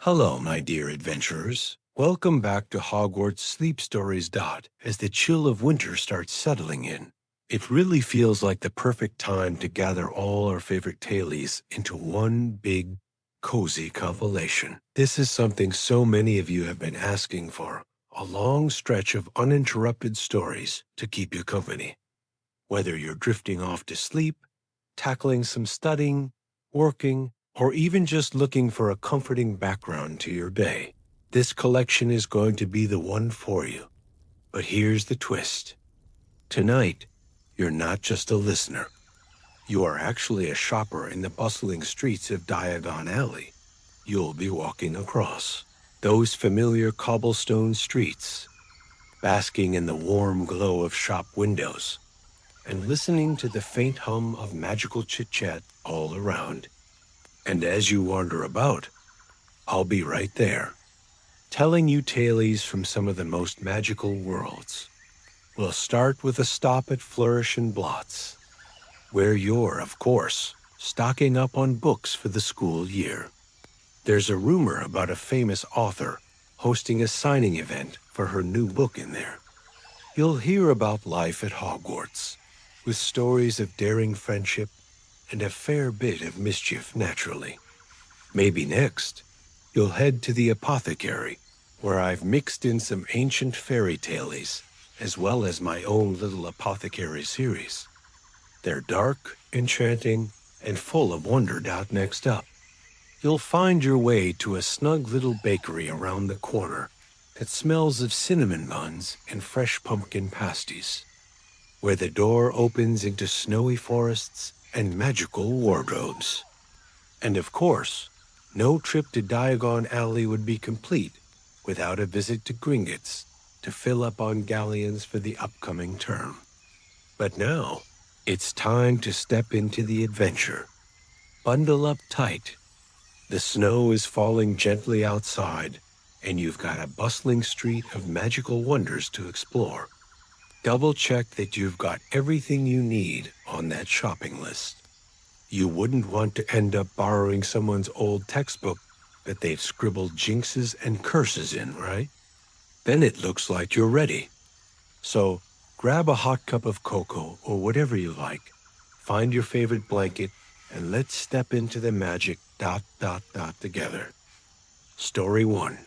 Hello, my dear adventurers. Welcome back to Hogwarts Sleep Stories. As the chill of winter starts settling in, it really feels like the perfect time to gather all our favorite tailies into one big, cozy compilation. This is something so many of you have been asking for, a long stretch of uninterrupted stories to keep you company. Whether you're drifting off to sleep, tackling some studying, working, or even just looking for a comforting background to your day, this collection is going to be the one for you. But here's the twist. Tonight, you're not just a listener. You are actually a shopper in the bustling streets of Diagon Alley. You'll be walking across those familiar cobblestone streets, basking in the warm glow of shop windows, and listening to the faint hum of magical chit-chat all around. And as you wander about, I'll be right there, telling you tales from some of the most magical worlds. We'll start with a stop at Flourish Blotts, where you're, of course, stocking up on books for the school year. There's a rumor about a famous author hosting a signing event for her new book in there. You'll hear about life at Hogwarts, with stories of daring friendship and a fair bit of mischief naturally. Maybe next, you'll head to the apothecary, where I've mixed in some ancient fairy tales, as well as my own little apothecary series. They're dark, enchanting, and full of wonder. Next up, you'll find your way to a snug little bakery around the corner that smells of cinnamon buns and fresh pumpkin pasties, where the door opens into snowy forests and magical wardrobes. And of course, no trip to Diagon Alley would be complete without a visit to Gringotts to fill up on galleons for the upcoming term. But now, it's time to step into the adventure. Bundle up tight. The snow is falling gently outside, and you've got a bustling street of magical wonders to explore. Double-check that you've got everything you need on that shopping list. You wouldn't want to end up borrowing someone's old textbook that they've scribbled jinxes and curses in, right? Then it looks like you're ready. So grab a hot cup of cocoa or whatever you like, find your favorite blanket, and let's step into the magic ... together. Story 1.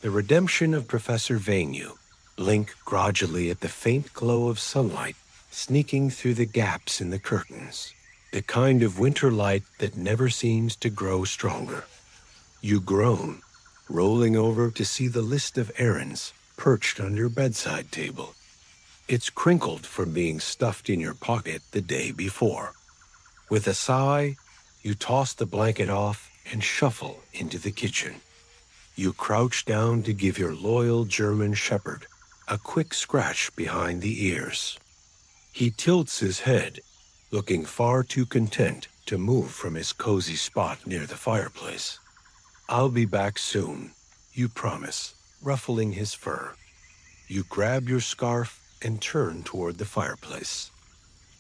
The Redemption of Professor Vanu. Blink gradually at the faint glow of sunlight sneaking through the gaps in the curtains. The kind of winter light that never seems to grow stronger. You groan, rolling over to see the list of errands perched on your bedside table. It's crinkled from being stuffed in your pocket the day before. With a sigh, you toss the blanket off and shuffle into the kitchen. You crouch down to give your loyal German shepherd a quick scratch behind the ears. He tilts his head, looking far too content to move from his cozy spot near the fireplace. I'll be back soon, you promise, ruffling his fur. You grab your scarf and turn toward the fireplace.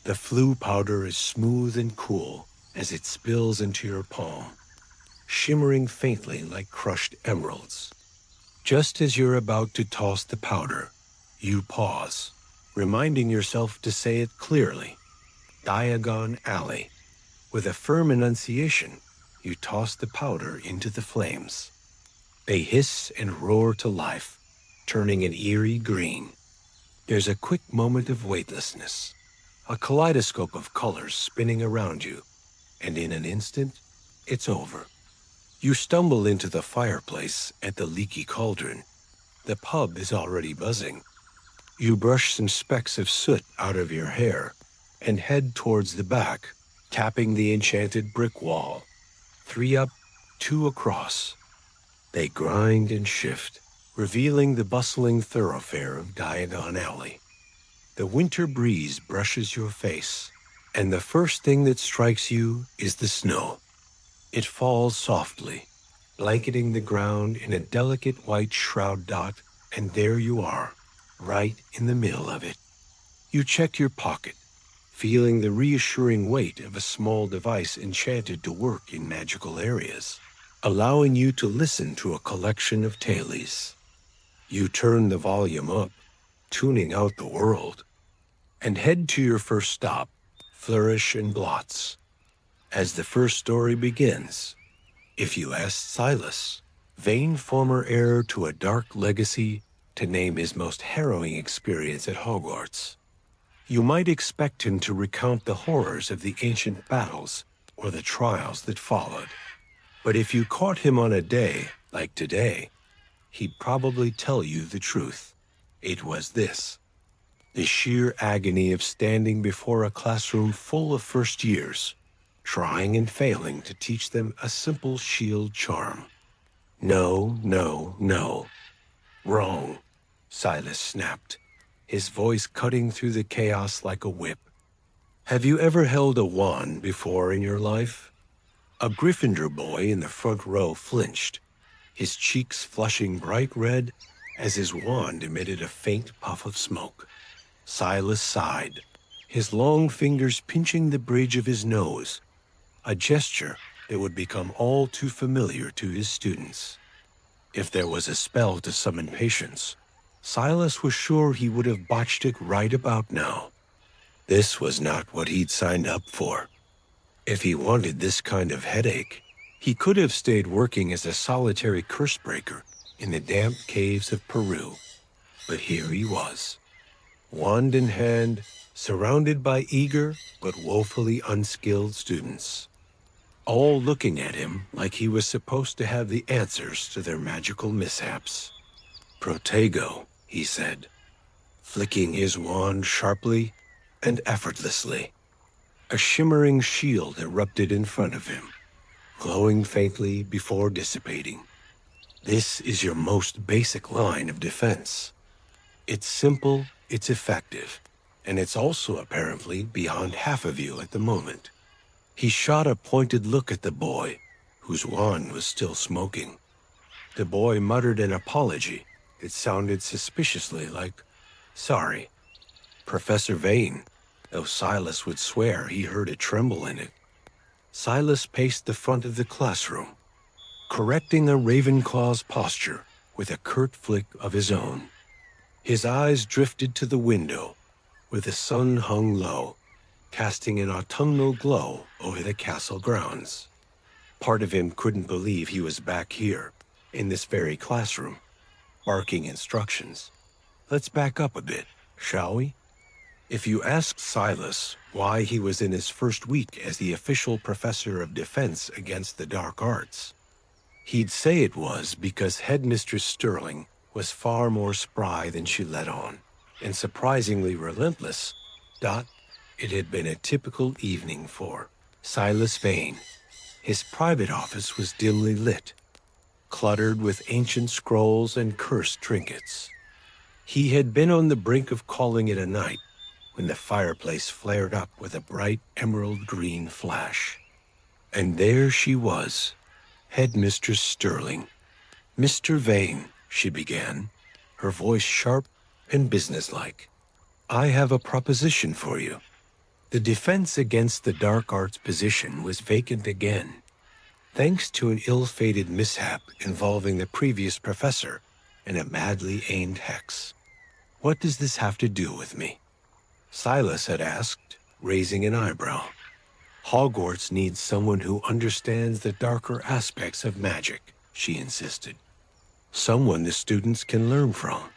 The flue powder is smooth and cool as it spills into your palm, shimmering faintly like crushed emeralds. Just as you're about to toss the powder, you pause, reminding yourself to say it clearly. Diagon Alley. With a firm enunciation, you toss the powder into the flames. They hiss and roar to life, turning an eerie green. There's a quick moment of weightlessness, a kaleidoscope of colors spinning around you, and in an instant, it's over. You stumble into the fireplace at the leaky cauldron. The pub is already buzzing. You brush some specks of soot out of your hair and head towards the back, tapping the enchanted brick wall. 3 up, 2 across. They grind and shift, revealing the bustling thoroughfare of Diagon Alley. The winter breeze brushes your face, and the first thing that strikes you is the snow. It falls softly, blanketing the ground in a delicate white shroud. And there you are, right in the middle of it. You check your pocket, feeling the reassuring weight of a small device enchanted to work in magical areas. allowing you to listen to a collection of tailies. You turn the volume up, tuning out the world, and head to your first stop, Flourish Blotts. As the first story begins, if you asked Silas, vain former heir to a dark legacy, to name his most harrowing experience at Hogwarts, you might expect him to recount the horrors of the ancient battles or the trials that followed. But if you caught him on a day like today, he'd probably tell you the truth. It was this: the sheer agony of standing before a classroom full of first years, trying and failing to teach them a simple shield charm. No, no, no. Wrong, Silas snapped, his voice cutting through the chaos like a whip. Have you ever held a wand before in your life? A Gryffindor boy in the front row flinched, his cheeks flushing bright red as his wand emitted a faint puff of smoke. Silas sighed, his long fingers pinching the bridge of his nose, a gesture that would become all too familiar to his students. If there was a spell to summon patience, Silas was sure he would have botched it right about now. This was not what he'd signed up for. If he wanted this kind of headache, he could have stayed working as a solitary curse-breaker in the damp caves of Peru. But here he was, wand in hand, surrounded by eager but woefully unskilled students, all looking at him like he was supposed to have the answers to their magical mishaps. Protego, he said, flicking his wand sharply and effortlessly. A shimmering shield erupted in front of him, glowing faintly before dissipating. This is your most basic line of defense. It's simple, it's effective, and it's also apparently beyond half of you at the moment. He shot a pointed look at the boy, whose wand was still smoking. The boy muttered an apology that sounded suspiciously like, "Sorry." Professor Vane, though Silas would swear he heard a tremble in it. Silas paced the front of the classroom, correcting a Ravenclaw's posture with a curt flick of his own. His eyes drifted to the window, where the sun hung low, casting an autumnal glow over the castle grounds. Part of him couldn't believe he was back here, in this very classroom, barking instructions. Let's back up a bit, shall we? If you asked Silas why he was in his first week as the official professor of defense against the dark arts, he'd say it was because Headmistress Sterling was far more spry than she let on, and surprisingly relentless. It had been a typical evening for Silas Vane. His private office was dimly lit, cluttered with ancient scrolls and cursed trinkets. He had been on the brink of calling it a night when the fireplace flared up with a bright emerald green flash. And there she was, Headmistress Sterling. "Mr. Vane," she began, her voice sharp and businesslike. "I have a proposition for you." The defense against the dark arts position was vacant again, thanks to an ill-fated mishap involving the previous professor and a madly aimed hex. "What does this have to do with me?" Silas had asked, raising an eyebrow. "Hogwarts needs someone who understands the darker aspects of magic," she insisted. "Someone the students can learn from.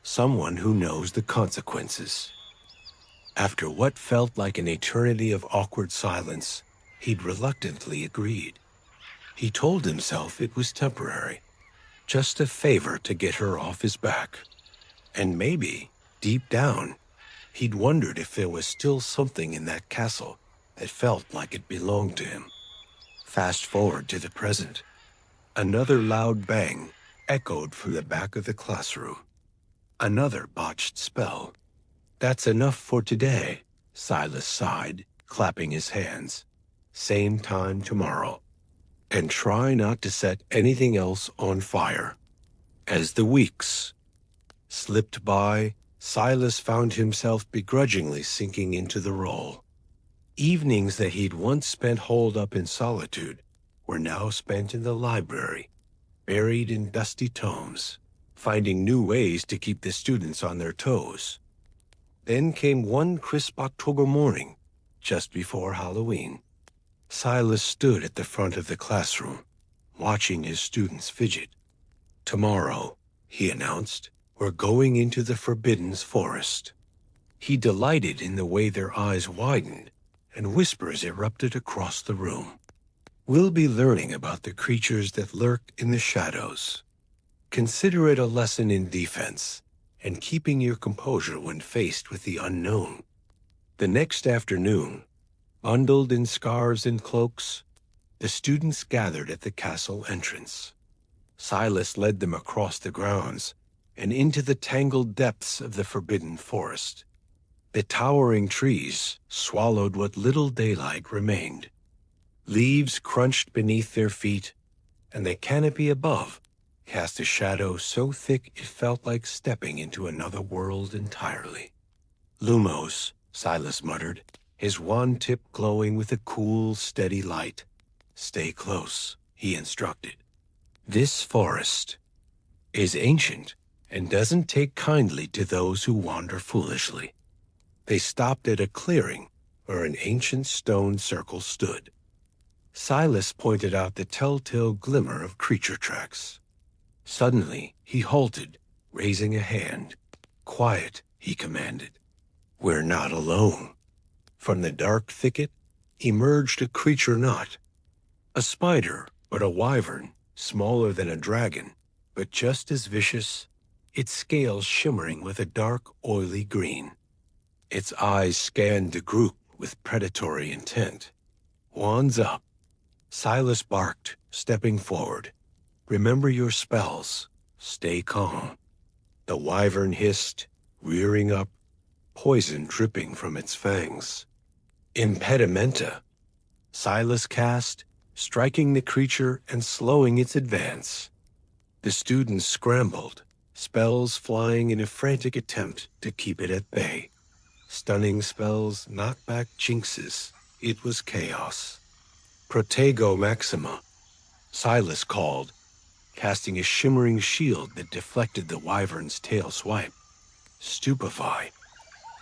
Someone who knows the consequences." After what felt like an eternity of awkward silence, he'd reluctantly agreed. He told himself it was temporary, just a favor to get her off his back. And maybe, deep down, he'd wondered if there was still something in that castle that felt like it belonged to him. Fast forward to the present. Another loud bang echoed from the back of the classroom. Another botched spell. "That's enough for today," Silas sighed, clapping his hands. "Same time tomorrow. And try not to set anything else on fire." As the weeks slipped by, Silas found himself begrudgingly sinking into the role. Evenings that he'd once spent holed up in solitude were now spent in the library, buried in dusty tomes, finding new ways to keep the students on their toes. Then came one crisp October morning, just before Halloween. Silas stood at the front of the classroom, watching his students fidget. "Tomorrow," he announced, "we're going into the Forbidden Forest." He delighted in the way their eyes widened, and whispers erupted across the room. "We'll be learning about the creatures that lurk in the shadows. Consider it a lesson in defense and keeping your composure when faced with the unknown." The next afternoon, bundled in scarves and cloaks, the students gathered at the castle entrance. Silas led them across the grounds and into the tangled depths of the Forbidden Forest. The towering trees swallowed what little daylight remained. Leaves crunched beneath their feet, and the canopy above cast a shadow so thick it felt like stepping into another world entirely. "Lumos," Silas muttered, his wand tip glowing with a cool, steady light. "Stay close," he instructed. "This forest is ancient and doesn't take kindly to those who wander foolishly." They stopped at a clearing where an ancient stone circle stood. Silas pointed out the telltale glimmer of creature tracks. Suddenly, he halted, raising a hand. "Quiet," he commanded. "We're not alone." From the dark thicket emerged a creature not a spider, but a wyvern, smaller than a dragon, but just as vicious, its scales shimmering with a dark, oily green. Its eyes scanned the group with predatory intent. "Wands up." Silas barked, stepping forward. "Remember your spells. Stay calm." The wyvern hissed, rearing up, poison dripping from its fangs. "Impedimenta." Silas cast, striking the creature and slowing its advance. The students scrambled, spells flying in a frantic attempt to keep it at bay. Stunning spells knocked back jinxes. It was chaos. "Protego Maxima," Silas called, casting a shimmering shield that deflected the wyvern's tail swipe. "Stupefy."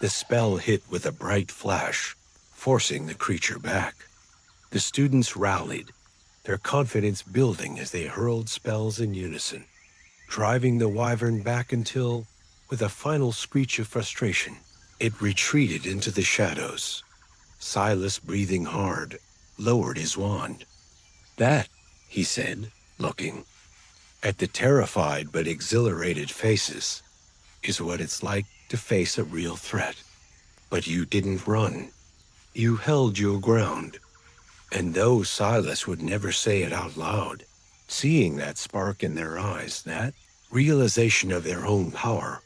The spell hit with a bright flash, forcing the creature back. The students rallied, their confidence building as they hurled spells in unison, driving the wyvern back until, with a final screech of frustration, it retreated into the shadows. Silas, breathing hard, lowered his wand. "That," he said, looking at the terrified but exhilarated faces, "is what it's like to face a real threat. But you didn't run. You held your ground." And though Silas would never say it out loud, seeing that spark in their eyes, that realization of their own power,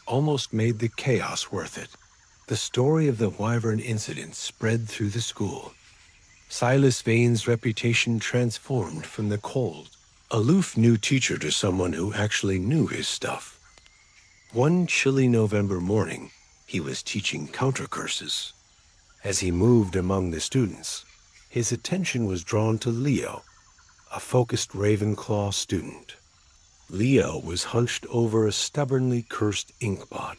almost made the chaos worth it. The story of the wyvern incident spread through the school. Silas Vane's reputation transformed from the cold, aloof new teacher to someone who actually knew his stuff. One chilly November morning, he was teaching counter curses. As he moved among the students, his attention was drawn to Leo, a focused Ravenclaw student. Leo was hunched over a stubbornly cursed inkpot.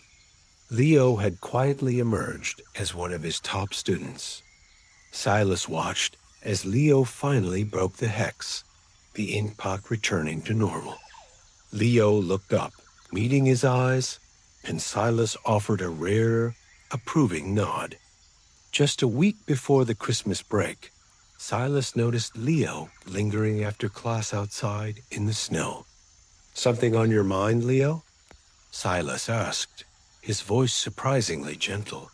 Leo had quietly emerged as one of his top students. Silas watched as Leo finally broke the hex, the inkpot returning to normal. Leo looked up, meeting his eyes, and Silas offered a rare, approving nod. Just a week before the Christmas break, Silas noticed Leo lingering after class outside in the snow. "Something on your mind, Leo?" Silas asked, his voice surprisingly gentle.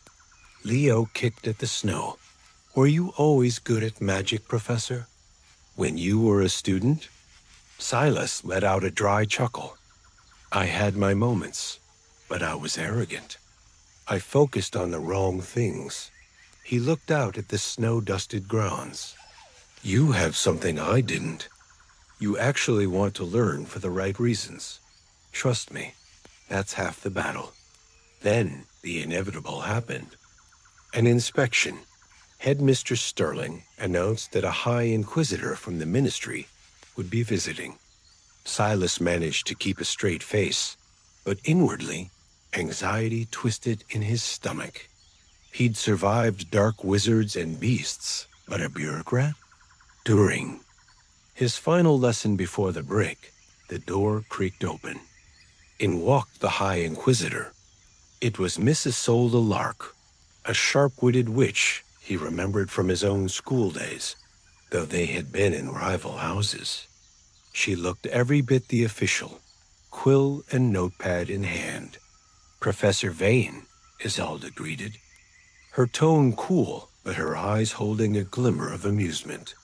Leo kicked at the snow. "Were you always good at magic, Professor? When you were a student?" Silas let out a dry chuckle. "I had my moments, but I was arrogant. I focused on the wrong things." He looked out at the snow-dusted grounds. "You have something I didn't. You actually want to learn for the right reasons. Trust me, that's half the battle." Then the inevitable happened. An inspection, Headmistress Sterling announced that a high inquisitor from the ministry would be visiting. Silas managed to keep a straight face, but inwardly, anxiety twisted in his stomach. He'd survived dark wizards and beasts, but a bureaucrat? During his final lesson before the break, the door creaked open. In walked the High Inquisitor. It was Miss Isolde Lark, a sharp-witted witch he remembered from his own school days, though they had been in rival houses. She looked every bit the official, quill and notepad in hand. Professor Vane, Isolde greeted, her tone cool, but her eyes holding a glimmer of amusement.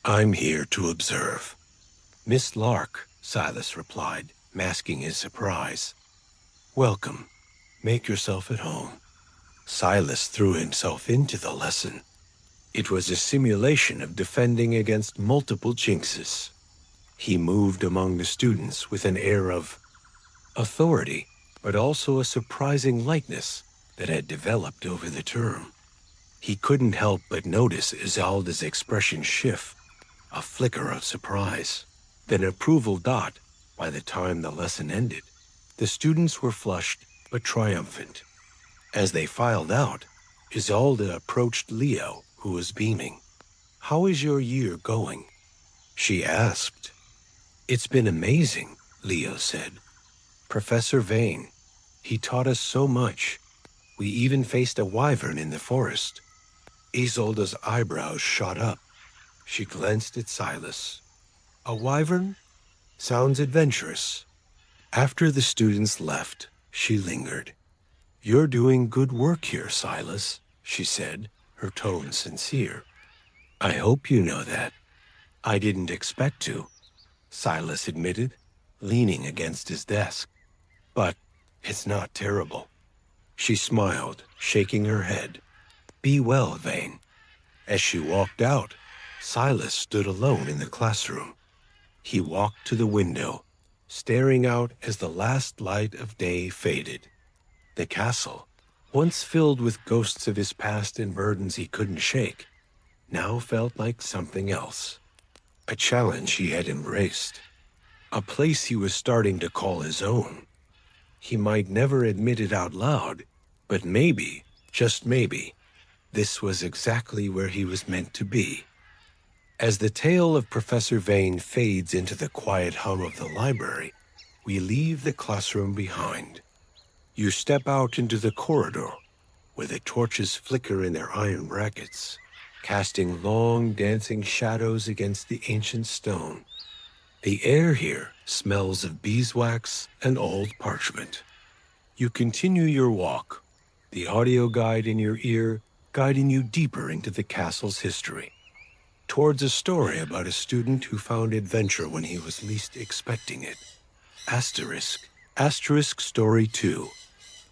I'm here to observe. Miss Lark, Silas replied, masking his surprise. Welcome. Make yourself at home. Silas threw himself into the lesson. It was a simulation of defending against multiple jinxes. He moved among the students with an air of authority, but also a surprising lightness that had developed over the term. He couldn't help but notice Isolde's expression shift, a flicker of surprise, then approval dot by the time the lesson ended. The students were flushed but triumphant. As they filed out, Isolde approached Leo, who was beaming. How is your year going? She asked. It's been amazing, Leo said. Professor Vane, he taught us so much. We even faced a wyvern in the forest. Isolde's eyebrows shot up. She glanced at Silas. A wyvern? Sounds adventurous. After the students left, she lingered. You're doing good work here, Silas, she said, her tone sincere. I hope you know that. I didn't expect to, Silas admitted, leaning against his desk. But it's not terrible. She smiled, shaking her head. Be well, Vane. As she walked out, Silas stood alone in the classroom. He walked to the window, staring out as the last light of day faded. The castle, once filled with ghosts of his past and burdens he couldn't shake, now felt like something else. A challenge he had embraced. A place he was starting to call his own. He might never admit it out loud, but maybe, just maybe, this was exactly where he was meant to be. As the tale of Professor Vane fades into the quiet hum of the library, we leave the classroom behind. You step out into the corridor, where the torches flicker in their iron brackets, casting long, dancing shadows against the ancient stone. The air here smells of beeswax and old parchment. You continue your walk, the audio guide in your ear guiding you deeper into the castle's history, towards a story about a student who found adventure when he was least expecting it. Asterisk Story 2.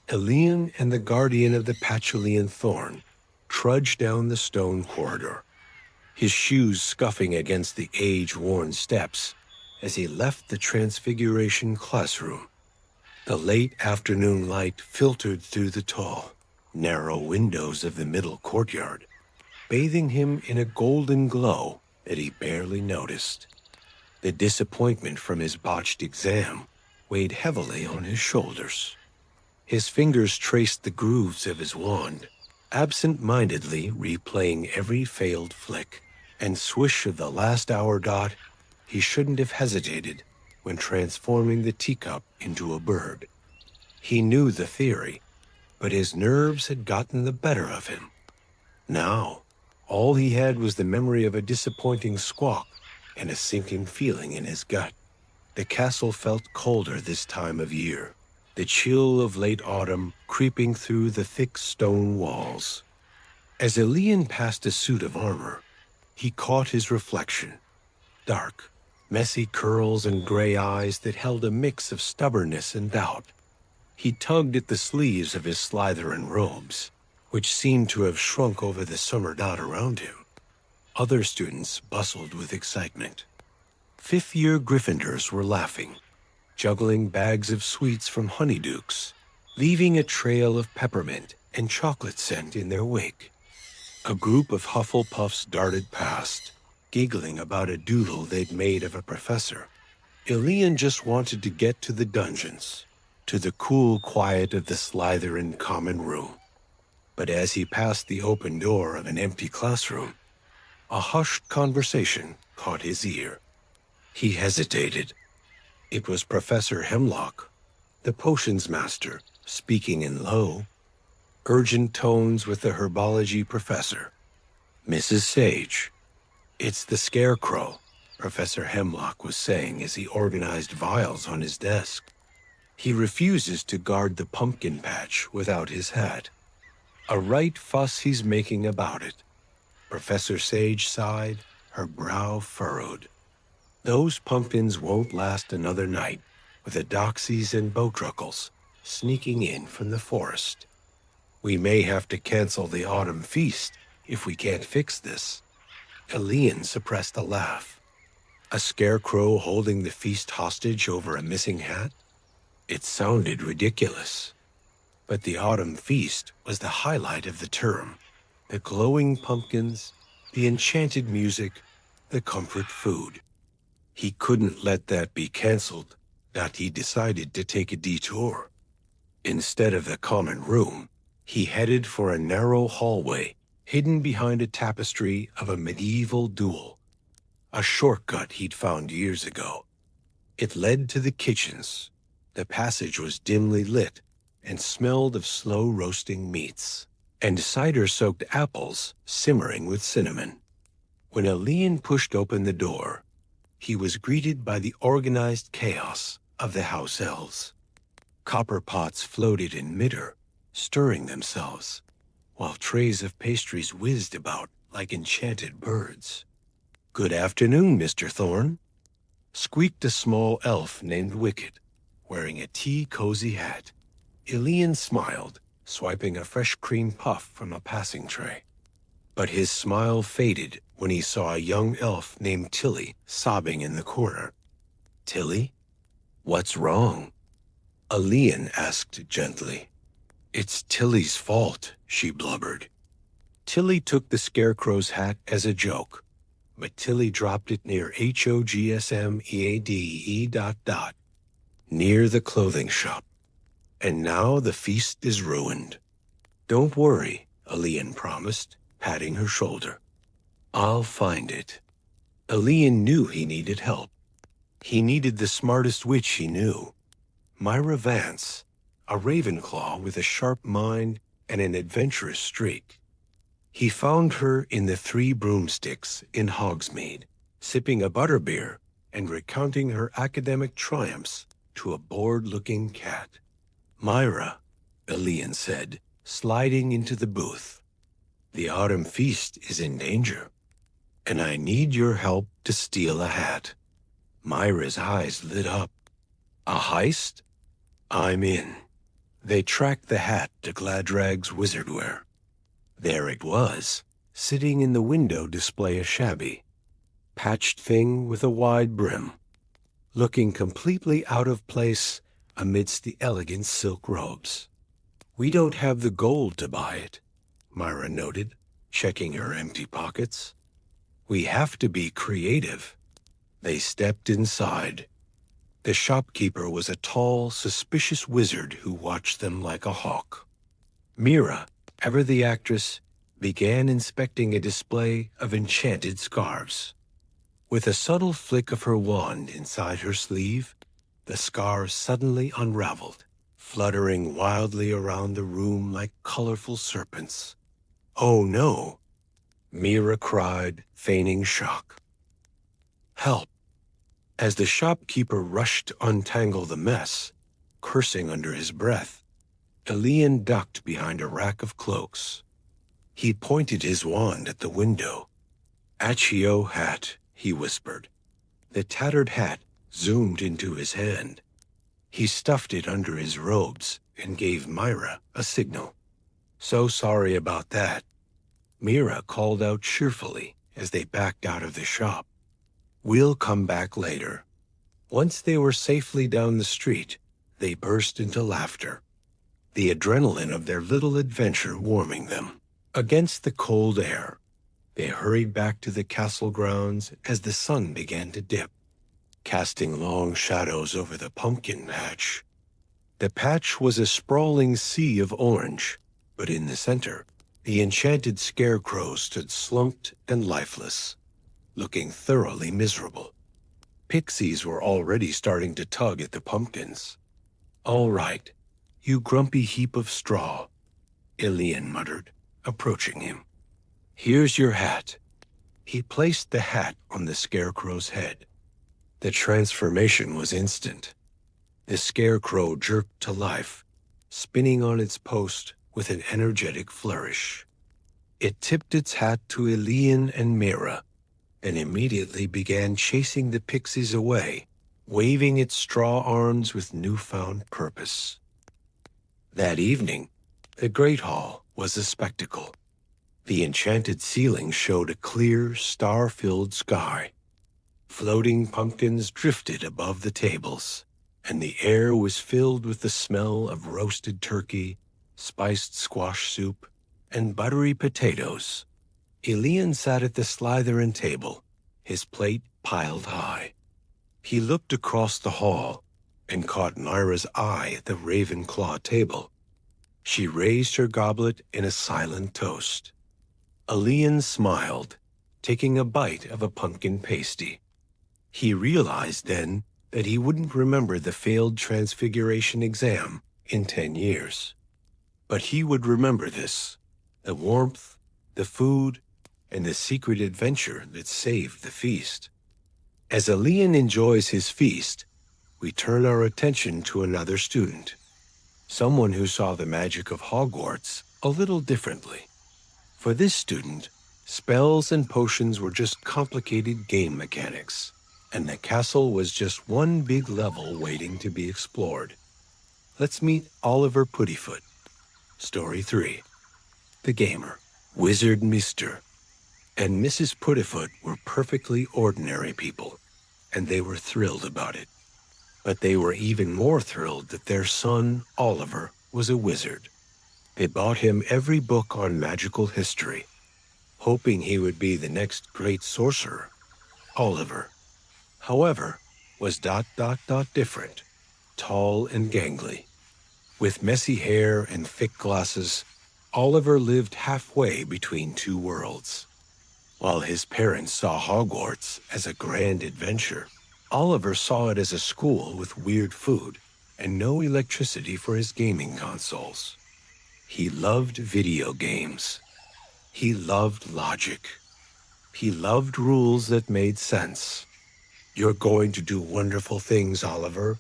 Elian and the guardian of the Patulian Thorn trudged down the stone corridor, his shoes scuffing against the age-worn steps as he left the Transfiguration classroom. The late afternoon light filtered through the tall, narrow windows of the middle courtyard, bathing him in a golden glow that he barely noticed. The disappointment from his botched exam weighed heavily on his shoulders. His fingers traced the grooves of his wand, absent-mindedly replaying every failed flick and swish of the last hour dot. He shouldn't have hesitated when transforming the teacup into a bird. He knew the theory, but his nerves had gotten the better of him. Now, all he had was the memory of a disappointing squawk and a sinking feeling in his gut. The castle felt colder this time of year, the chill of late autumn creeping through the thick stone walls. As Elian passed a suit of armor, he caught his reflection. Dark, messy curls and gray eyes that held a mix of stubbornness and doubt. He tugged at the sleeves of his Slytherin robes, which seemed to have shrunk over the summer dot around him. Other students bustled with excitement. Fifth-year Gryffindors were laughing, juggling bags of sweets from honeydukes, leaving a trail of peppermint and chocolate scent in their wake. A group of Hufflepuffs darted past, giggling about a doodle they'd made of a professor. Ilian just wanted to get to the dungeons, to the cool quiet of the Slytherin common room. But as he passed the open door of an empty classroom, a hushed conversation caught his ear. He hesitated. It was Professor Hemlock, the potions master, speaking in low, urgent tones with the herbology professor. "Mrs. Sage, it's the Scarecrow," Professor Hemlock was saying as he organized vials on his desk. "He refuses to guard the pumpkin patch without his hat. A right fuss he's making about it." Professor Sage sighed, her brow furrowed. "Those pumpkins won't last another night, with the doxies and bowtruckles sneaking in from the forest. We may have to cancel the autumn feast if we can't fix this." Ilian suppressed a laugh. A scarecrow holding the feast hostage over a missing hat? It sounded ridiculous. But the autumn feast was the highlight of the term. The glowing pumpkins, the enchanted music, the comfort food. He couldn't let that be canceled, that he decided to take a detour. Instead of the common room, he headed for a narrow hallway hidden behind a tapestry of a medieval duel, a shortcut he'd found years ago. It led to the kitchens. The passage was dimly lit and smelled of slow-roasting meats, and cider-soaked apples simmering with cinnamon. When Ilian pushed open the door, he was greeted by the organized chaos of the house elves. Copper pots floated in midair, stirring themselves, while trays of pastries whizzed about like enchanted birds. "Good afternoon, Mr. Thorne," squeaked a small elf named Wicked, wearing a tea-cozy hat. Ilian smiled, swiping a fresh cream puff from a passing tray. But his smile faded when he saw a young elf named Tilly sobbing in the corner. "Tilly? What's wrong?" Ilian asked gently. "It's Tilly's fault," she blubbered. Tilly took the scarecrow's hat as a joke, but Tilly dropped it near HOGSMEADE ... near the clothing shop. And now the feast is ruined. "Don't worry," Ilian promised, patting her shoulder. "I'll find it." Ilian knew he needed help. He needed the smartest witch he knew, Myra Vance, a Ravenclaw with a sharp mind and an adventurous streak. He found her in the Three Broomsticks in Hogsmeade, sipping a butterbeer and recounting her academic triumphs to a bored-looking cat. "Myra," Ilian said, sliding into the booth, "the autumn feast is in danger, and I need your help to steal a hat." Myra's eyes lit up. "A heist? I'm in." They tracked the hat to Gladrag's wizardwear. There it was, sitting in the window display, a shabby, patched thing with a wide brim, looking completely out of place amidst the elegant silk robes. "We don't have the gold to buy it," Myra noted, checking her empty pockets. "We have to be creative." They stepped inside. The shopkeeper was a tall, suspicious wizard who watched them like a hawk. Mira, ever the actress, began inspecting a display of enchanted scarves. With a subtle flick of her wand inside her sleeve, the scarves suddenly unraveled, fluttering wildly around the room like colorful serpents. "Oh no!" Mira cried, feigning shock. "Help!" As the shopkeeper rushed to untangle the mess, cursing under his breath, Ilian ducked behind a rack of cloaks. He pointed his wand at the window. "Accio hat," he whispered. The tattered hat zoomed into his hand. He stuffed it under his robes and gave Myra a signal. "So sorry about that," Mira called out cheerfully as they backed out of the shop. "We'll come back later." Once they were safely down the street, they burst into laughter, the adrenaline of their little adventure warming them. Against the cold air, they hurried back to the castle grounds as the sun began to dip, casting long shadows over the pumpkin patch. The patch was a sprawling sea of orange, but in the center, the enchanted scarecrow stood slumped and lifeless, looking thoroughly miserable. Pixies were already starting to tug at the pumpkins. "All right, you grumpy heap of straw," Ilian muttered, approaching him. "Here's your hat." He placed the hat on the scarecrow's head. The transformation was instant. The scarecrow jerked to life, spinning on its post with an energetic flourish. It tipped its hat to Ilian and Mira, and immediately began chasing the pixies away, waving its straw arms with newfound purpose. That evening, the Great Hall was a spectacle. The enchanted ceiling showed a clear, star-filled sky. Floating pumpkins drifted above the tables, and the air was filled with the smell of roasted turkey, spiced squash soup, and buttery potatoes. Ilian sat at the Slytherin table, his plate piled high. He looked across the hall and caught Myra's eye at the Ravenclaw table. She raised her goblet in a silent toast. Ilian smiled, taking a bite of a pumpkin pasty. He realized then that he wouldn't remember the failed transfiguration exam in 10 years. But he would remember this, the warmth, the food, and the secret adventure that saved the feast. As Ilian enjoys his feast, we turn our attention to another student, someone who saw the magic of Hogwarts a little differently. For this student, spells and potions were just complicated game mechanics, and the castle was just one big level waiting to be explored. Let's meet Oliver Puttyfoot. Story 3. The gamer, Wizard Mr. and Mrs. Puttyfoot were perfectly ordinary people, and they were thrilled about it. But they were even more thrilled that their son, Oliver, was a wizard. They bought him every book on magical history, hoping he would be the next great sorcerer. Oliver, however, was different, tall and gangly. With messy hair and thick glasses, Oliver lived halfway between two worlds. While his parents saw Hogwarts as a grand adventure, Oliver saw it as a school with weird food and no electricity for his gaming consoles. He loved video games. He loved logic. He loved rules that made sense. "You're going to do wonderful things, Oliver,"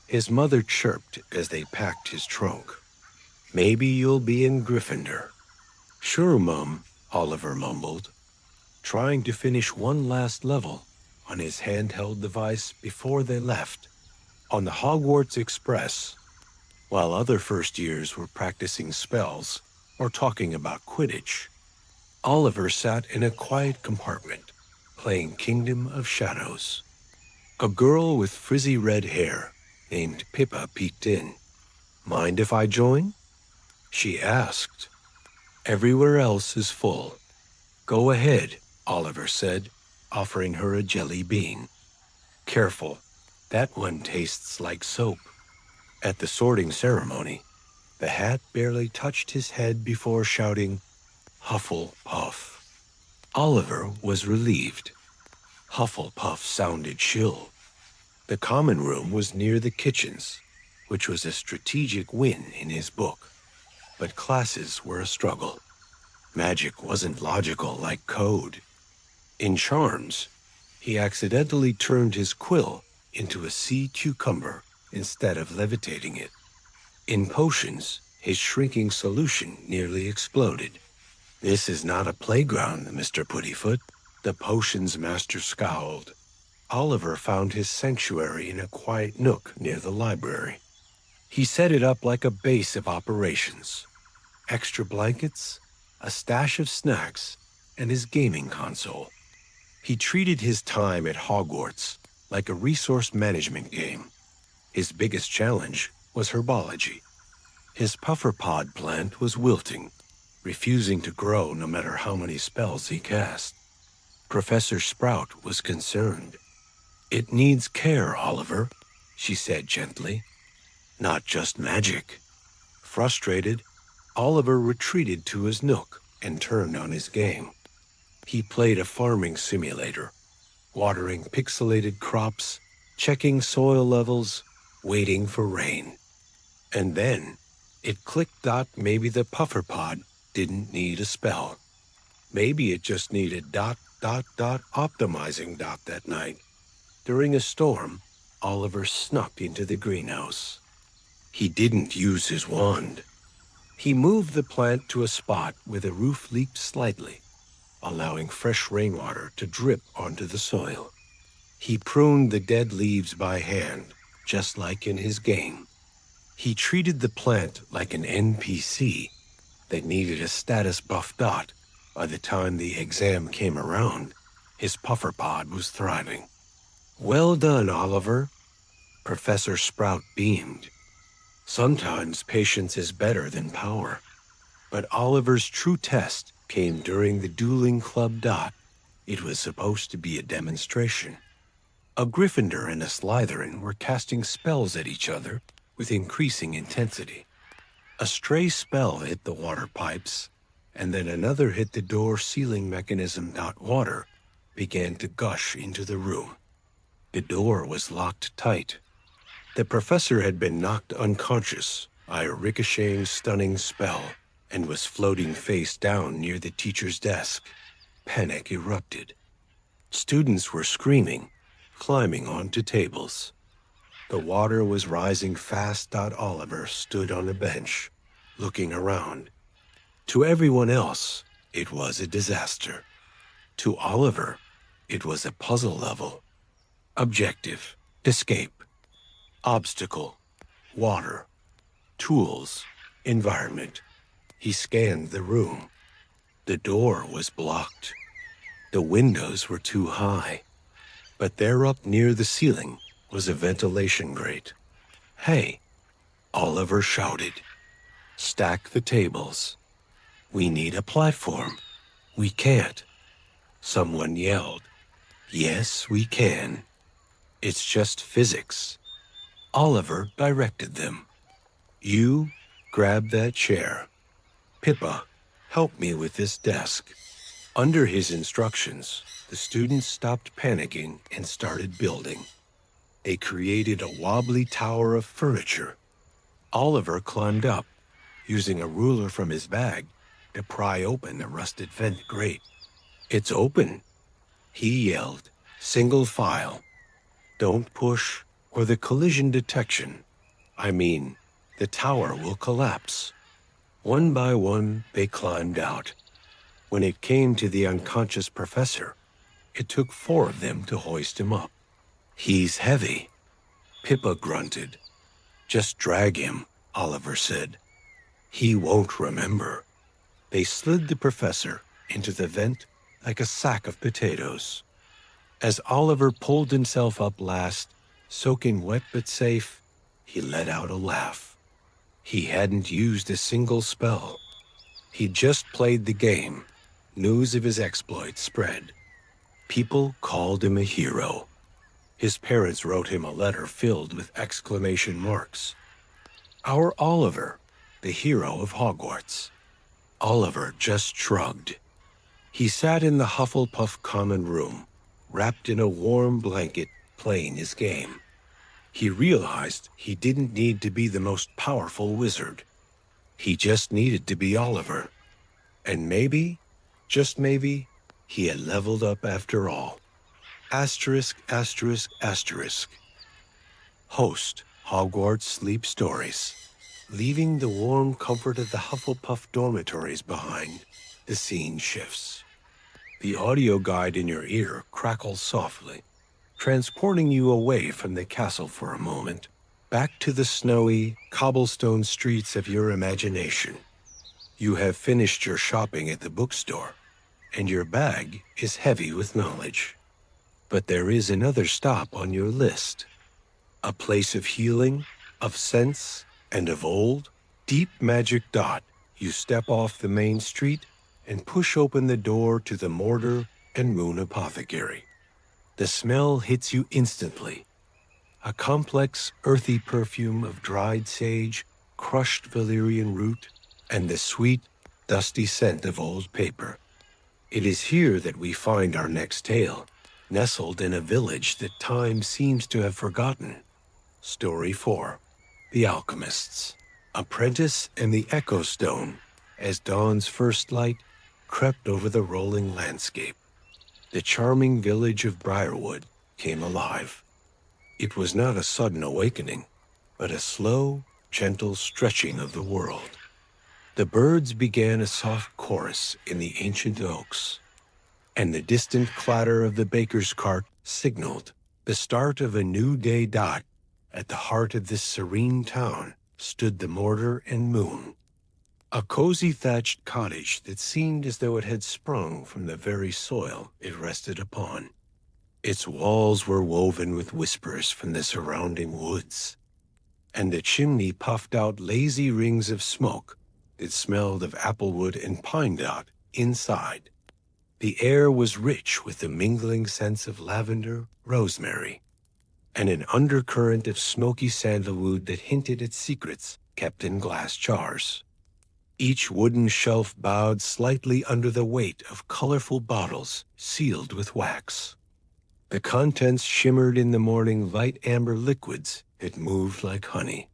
his mother chirped as they packed his trunk. "Maybe you'll be in Gryffindor." "Sure, Mum," Oliver mumbled, trying to finish one last level on his handheld device before they left. On the Hogwarts Express, while other first years were practicing spells or talking about Quidditch, Oliver sat in a quiet compartment, playing Kingdom of Shadows. A girl with frizzy red hair named Pippa peeked in. "Mind if I join?" she asked. "Everywhere else is full." "Go ahead," Oliver said, offering her a jelly bean. "Careful, that one tastes like soap." At the sorting ceremony, the hat barely touched his head before shouting, "Hufflepuff." Oliver was relieved. Hufflepuff sounded chill. The common room was near the kitchens, which was a strategic win in his book. But classes were a struggle. Magic wasn't logical like code. In charms, he accidentally turned his quill into a sea cucumber instead of levitating it. In potions, his shrinking solution nearly exploded. "This is not a playground, Mr. Puttyfoot," the potions master scowled. Oliver found his sanctuary in a quiet nook near the library. He set it up like a base of operations. Extra blankets, a stash of snacks, and his gaming console. He treated his time at Hogwarts like a resource management game. His biggest challenge was herbology. His pufferpod plant was wilting, refusing to grow no matter how many spells he cast. Professor Sprout was concerned. "It needs care, Oliver," she said gently. "Not just magic." Frustrated, Oliver retreated to his nook and turned on his game. He played a farming simulator, watering pixelated crops, checking soil levels, waiting for rain. And then it clicked that maybe the puffer pod didn't need a spell. Maybe it just needed ... optimizing ... that night. During a storm, Oliver snuck into the greenhouse. He didn't use his wand. He moved the plant to a spot where the roof leaked slightly, allowing fresh rainwater to drip onto the soil. He pruned the dead leaves by hand, just like in his game. He treated the plant like an NPC that needed a status buff dot. By the time the exam came around, his puffer pod was thriving. "Well done, Oliver." Professor Sprout beamed. Sometimes patience is better than power. But Oliver's true test came during the dueling club dot. It was supposed to be a demonstration. A Gryffindor and a Slytherin were casting spells at each other with increasing intensity. A stray spell hit the water pipes, and then another hit the door sealing mechanism. Water began to gush into the room. The door was locked tight. The professor had been knocked unconscious by a ricocheting, stunning spell and was floating face down near the teacher's desk. Panic erupted. Students were screaming, climbing onto tables. The water was rising fast. Oliver stood on a bench, looking around. To everyone else, it was a disaster. To Oliver, it was a puzzle level. Objective: escape. Obstacle: water. Tools: environment. He scanned the room. The door was blocked. The windows were too high. But there up near the ceiling was a ventilation grate. "Hey," Oliver shouted. "Stack the tables. We need a platform." "We can't." Someone yelled. "Yes, we can. It's just physics." Oliver directed them. "You grab that chair. Pippa, help me with this desk." Under his instructions, the students stopped panicking and started building. They created a wobbly tower of furniture. Oliver climbed up, using a ruler from his bag to pry open the rusted vent grate. "It's open," he yelled. "Single file. Don't push, or the collision detection. The tower will collapse." One by one, they climbed out. When it came to the unconscious professor, it took 4 of them to hoist him up. "He's heavy," Pippa grunted. "Just drag him," Oliver said. "He won't remember." They slid the professor into the vent like a sack of potatoes. As Oliver pulled himself up last, soaking wet but safe, he let out a laugh. He hadn't used a single spell. He'd just played the game. News of his exploits spread. People called him a hero. His parents wrote him a letter filled with exclamation marks. "Our Oliver, the hero of Hogwarts." Oliver just shrugged. He sat in the Hufflepuff common room, wrapped in a warm blanket, playing his game. He realized he didn't need to be the most powerful wizard. He just needed to be Oliver. And maybe, just maybe, he had leveled up after all. Asterisk, asterisk, asterisk. Host, Hogwarts Sleep Stories. Leaving the warm comfort of the Hufflepuff dormitories behind, the scene shifts. The audio guide in your ear crackles softly, transporting you away from the castle for a moment, back to the snowy, cobblestone streets of your imagination. You have finished your shopping at the bookstore, and your bag is heavy with knowledge. But there is another stop on your list. A place of healing, of sense, and of old, deep magic. You step off the main street and push open the door to the Mortar and Moon Apothecary. The smell hits you instantly. A complex, earthy perfume of dried sage, crushed valerian root, and the sweet, dusty scent of old paper. It is here that we find our next tale, nestled in a village that time seems to have forgotten. Story 4. The Alchemists. Apprentice and the Echo Stone, as dawn's first light crept over the rolling landscape. The charming village of Briarwood came alive. It was not a sudden awakening, but a slow, gentle stretching of the world. The birds began a soft chorus in the ancient oaks, and the distant clatter of the baker's cart signaled the start of a new day. At the heart of this serene town stood the Mortar and Moon, a cozy thatched cottage that seemed as though it had sprung from the very soil it rested upon. Its walls were woven with whispers from the surrounding woods, and the chimney puffed out lazy rings of smoke that smelled of applewood and pine knot inside. The air was rich with the mingling scents of lavender, rosemary, and an undercurrent of smoky sandalwood that hinted at secrets kept in glass jars. Each wooden shelf bowed slightly under the weight of colorful bottles sealed with wax. The contents shimmered in the morning light amber liquids that moved like honey,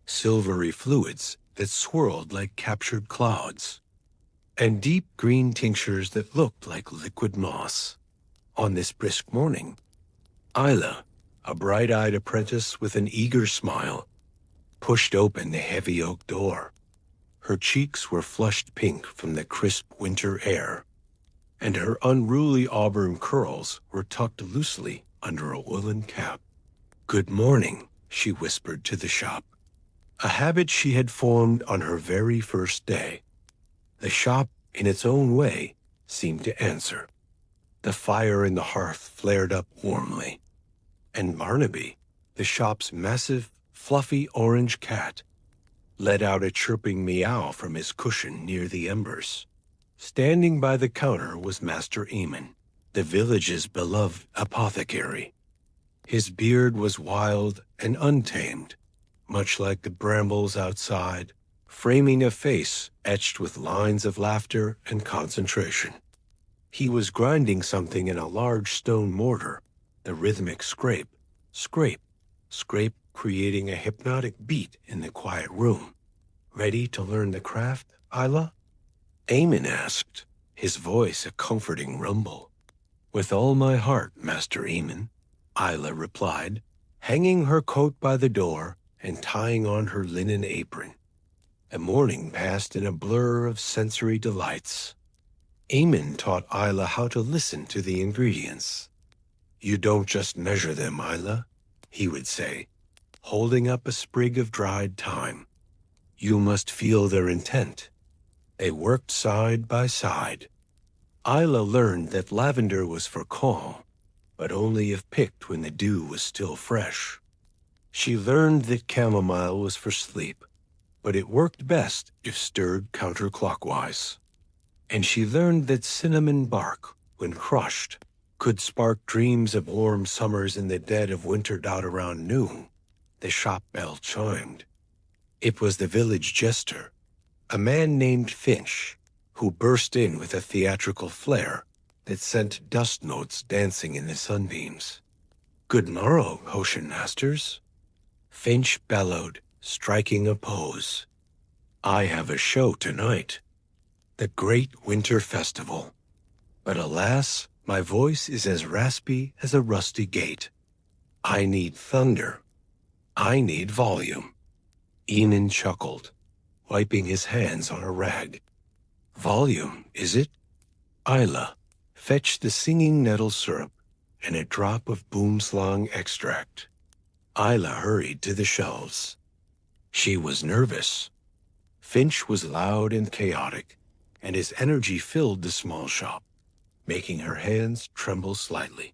silvery fluids that swirled like captured clouds, and deep green tinctures that looked like liquid moss. On this brisk morning, Isla, a bright-eyed apprentice with an eager smile, pushed open the heavy oak door. Her cheeks were flushed pink from the crisp winter air, and her unruly auburn curls were tucked loosely under a woolen cap. "Good morning," she whispered to the shop, a habit she had formed on her very first day. The shop, in its own way, seemed to answer. The fire in the hearth flared up warmly, and Barnaby, the shop's massive, fluffy orange cat, let out a chirping meow from his cushion near the embers. Standing by the counter was Master Eamon, the village's beloved apothecary. His beard was wild and untamed, much like the brambles outside, framing a face etched with lines of laughter and concentration. He was grinding something in a large stone mortar, the rhythmic scrape, scrape, scrape, creating a hypnotic beat in the quiet room. "Ready to learn the craft, Isla?" Eamon asked, his voice a comforting rumble. "With all my heart, Master Eamon," Isla replied, hanging her coat by the door and tying on her linen apron. The morning passed in a blur of sensory delights. Eamon taught Isla how to listen to the ingredients. "You don't just measure them, Isla," he would say, holding up a sprig of dried thyme. "You must feel their intent." They worked side by side. Isla learned that lavender was for calm, but only if picked when the dew was still fresh. She learned that chamomile was for sleep, but it worked best if stirred counterclockwise. And she learned that cinnamon bark, when crushed, could spark dreams of warm summers in the dead of winter. Around noon, the shop bell chimed. It was the village jester, a man named Finch, who burst in with a theatrical flair that sent dust notes dancing in the sunbeams. "Good morrow, Ocean Masters," Finch bellowed, striking a pose. "I have a show tonight, the Great Winter Festival. But alas, my voice is as raspy as a rusty gate. I need thunder. I need volume." Eamon chuckled, wiping his hands on a rag. "Volume, is it? Isla, fetch the singing nettle syrup and a drop of boomslang extract." Isla hurried to the shelves. She was nervous. Finch was loud and chaotic, and his energy filled the small shop, making her hands tremble slightly.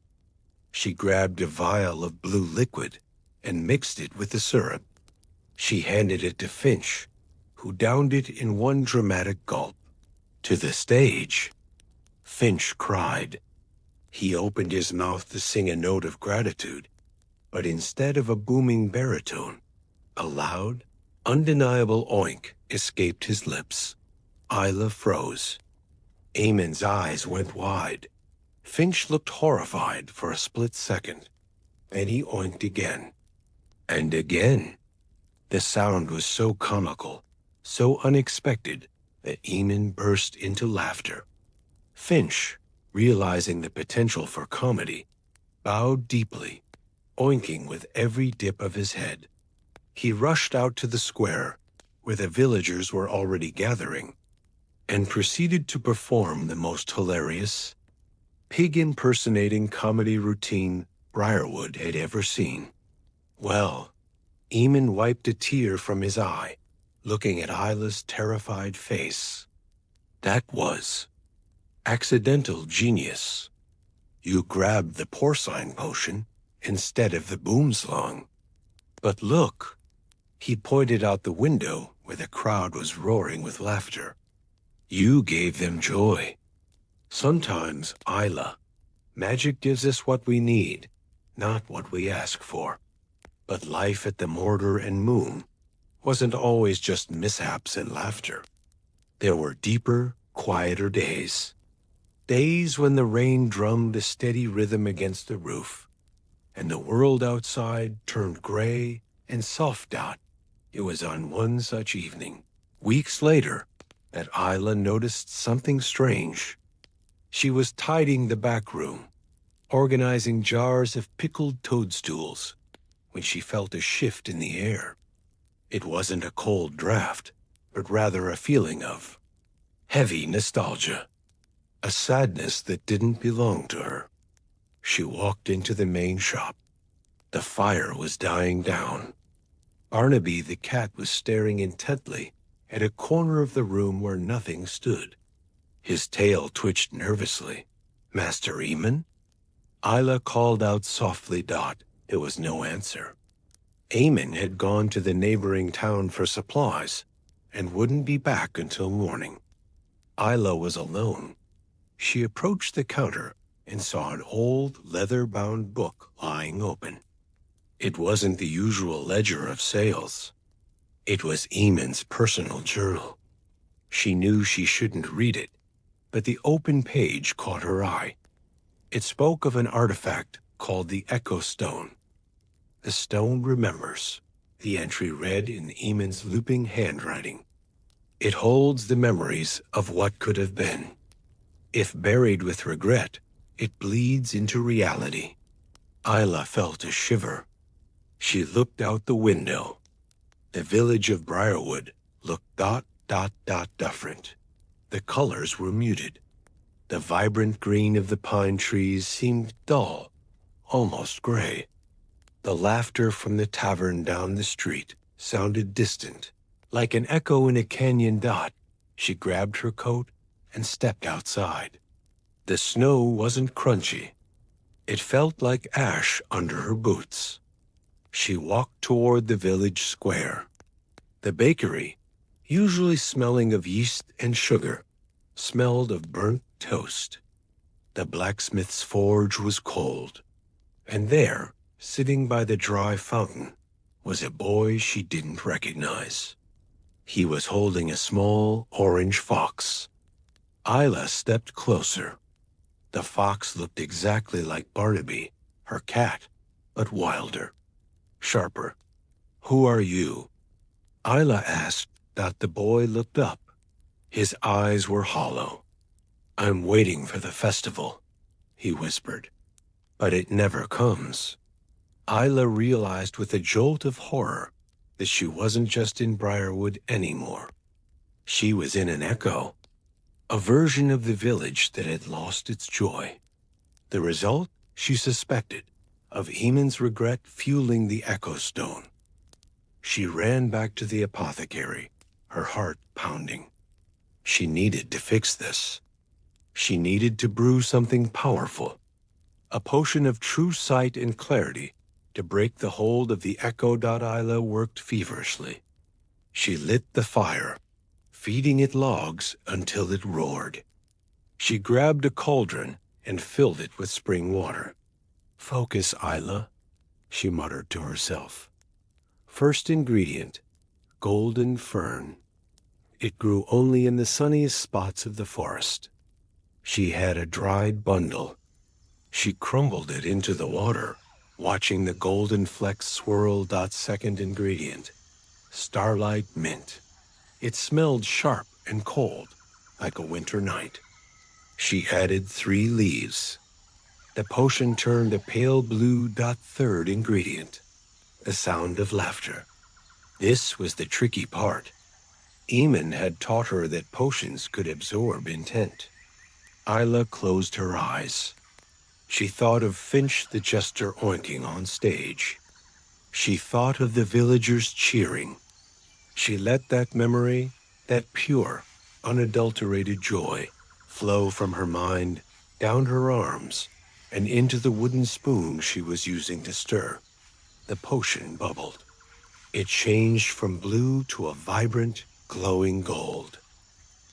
She grabbed a vial of blue liquid and mixed it with the syrup. She handed it to Finch, who downed it in one dramatic gulp. To the stage, Finch cried. He opened his mouth to sing a note of gratitude, but instead of a booming baritone, a loud, undeniable oink escaped his lips. Isla froze. Eamon's eyes went wide. Finch looked horrified for a split second. Then he oinked again. And again. The sound was so comical, so unexpected, that Eamon burst into laughter. Finch, realizing the potential for comedy, bowed deeply, oinking with every dip of his head. He rushed out to the square, where the villagers were already gathering, and proceeded to perform the most hilarious, pig-impersonating comedy routine Briarwood had ever seen. Well, Eamon wiped a tear from his eye, looking at Isla's terrified face. That was accidental genius. You grabbed the porcine potion instead of the boomslang. But look, he pointed out the window where the crowd was roaring with laughter. You gave them joy. Sometimes, Isla, magic gives us what we need, not what we ask for. But life at the Mortar and Moon wasn't always just mishaps and laughter. There were deeper, quieter days. Days when the rain drummed a steady rhythm against the roof, and the world outside turned gray and soft-out. It was on one such evening, weeks later, that Isla noticed something strange. She was tidying the back room, organizing jars of pickled toadstools, when she felt a shift in the air. It wasn't a cold draft, but rather a feeling of heavy nostalgia, a sadness that didn't belong to her. She walked into the main shop. The fire was dying down. Barnaby the cat was staring intently at a corner of the room where nothing stood. His tail twitched nervously. Master Eamon? Isla called out softly. There was no answer. Eamon had gone to the neighboring town for supplies and wouldn't be back until morning. Isla was alone. She approached the counter and saw an old leather-bound book lying open. It wasn't the usual ledger of sales. It was Eamon's personal journal. She knew she shouldn't read it, but the open page caught her eye. It spoke of an artifact called the Echo Stone. The stone remembers, the entry read in Eamon's looping handwriting. It holds the memories of what could have been. If buried with regret, it bleeds into reality. Isla felt a shiver. She looked out the window. The village of Briarwood looked different. The colors were muted. The vibrant green of the pine trees seemed dull, almost gray. The laughter from the tavern down the street sounded distant, like an echo in a canyon. She grabbed her coat and stepped outside. The snow wasn't crunchy. It felt like ash under her boots. She walked toward the village square. The bakery, usually smelling of yeast and sugar, smelled of burnt toast. The blacksmith's forge was cold. And there, sitting by the dry fountain, was a boy she didn't recognize. He was holding a small orange fox. Isla stepped closer. The fox looked exactly like Barnaby, her cat, but wilder, sharper. "Who are you?" Isla asked. The boy looked up. His eyes were hollow. "I'm waiting for the festival," he whispered. "But it never comes." Isla realized with a jolt of horror that she wasn't just in Briarwood anymore. She was in an echo, a version of the village that had lost its joy. The result, she suspected, of Eamon's regret fueling the Echo Stone. She ran back to the apothecary, her heart pounding. She needed to fix this. She needed to brew something powerful, a potion of true sight and clarity to break the hold of the Echo. Isla worked feverishly. She lit the fire, feeding it logs until it roared. She grabbed a cauldron and filled it with spring water. "Focus, Isla," she muttered to herself. First ingredient, golden fern. It grew only in the sunniest spots of the forest. She had a dried bundle. She crumbled it into the water, watching the golden flecks swirl. Second ingredient, starlight mint. It smelled sharp and cold, like a winter night. She added 3 leaves. The potion turned a pale blue. Third ingredient, a sound of laughter. This was the tricky part. Eamon had taught her that potions could absorb intent. Isla closed her eyes. She thought of Finch the jester oinking on stage. She thought of the villagers cheering. She let that memory, that pure, unadulterated joy, flow from her mind, down her arms, and into the wooden spoon she was using to stir. The potion bubbled. It changed from blue to a vibrant, glowing gold.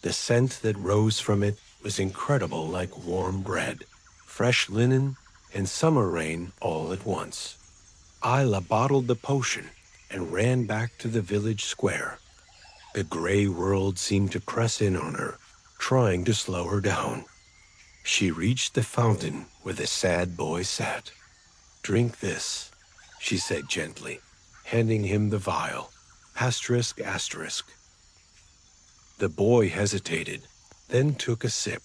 The scent that rose from it was incredible, like warm bread, fresh linen, and summer rain all at once. Isla bottled the potion and ran back to the village square. The gray world seemed to press in on her, trying to slow her down. She reached the fountain where the sad boy sat. "Drink this," she said gently, handing him the vial. Asterisk, asterisk. The boy hesitated, then took a sip.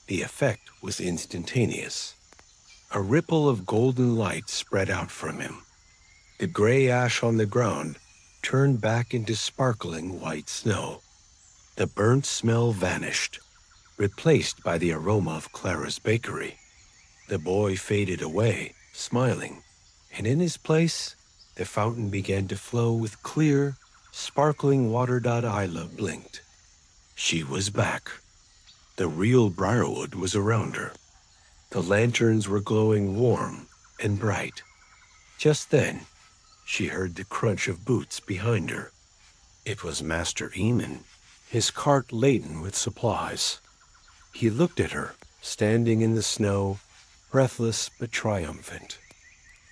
The effect was instantaneous. A ripple of golden light spread out from him. The gray ash on the ground turned back into sparkling white snow. The burnt smell vanished, replaced by the aroma of Clara's bakery. The boy faded away, smiling, and in his place, the fountain began to flow with clear, sparkling water. Isla blinked. She was back. The real Briarwood was around her. The lanterns were glowing warm and bright. Just then, she heard the crunch of boots behind her. It was Master Eamon, his cart laden with supplies. He looked at her, standing in the snow, breathless but triumphant.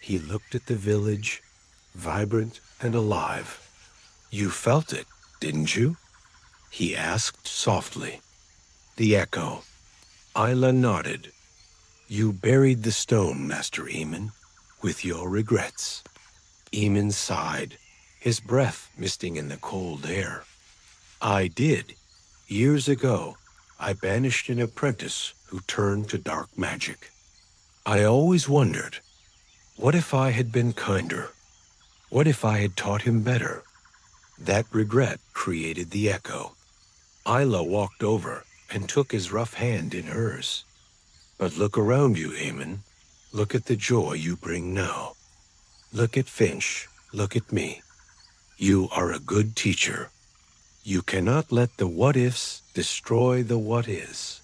He looked at the village, vibrant and alive. "You felt it, didn't you?" he asked softly. The echo. Isla nodded. "You buried the stone, Master Eamon, with your regrets." Eamon sighed, his breath misting in the cold air. "I did. Years ago, I banished an apprentice who turned to dark magic. I always wondered, what if I had been kinder? What if I had taught him better?" That regret created the echo. Isla walked over and took his rough hand in hers. "But look around you, Eamon. Look at the joy you bring now. Look at Finch. Look at me. You are a good teacher. You cannot let the what-ifs destroy the what-is."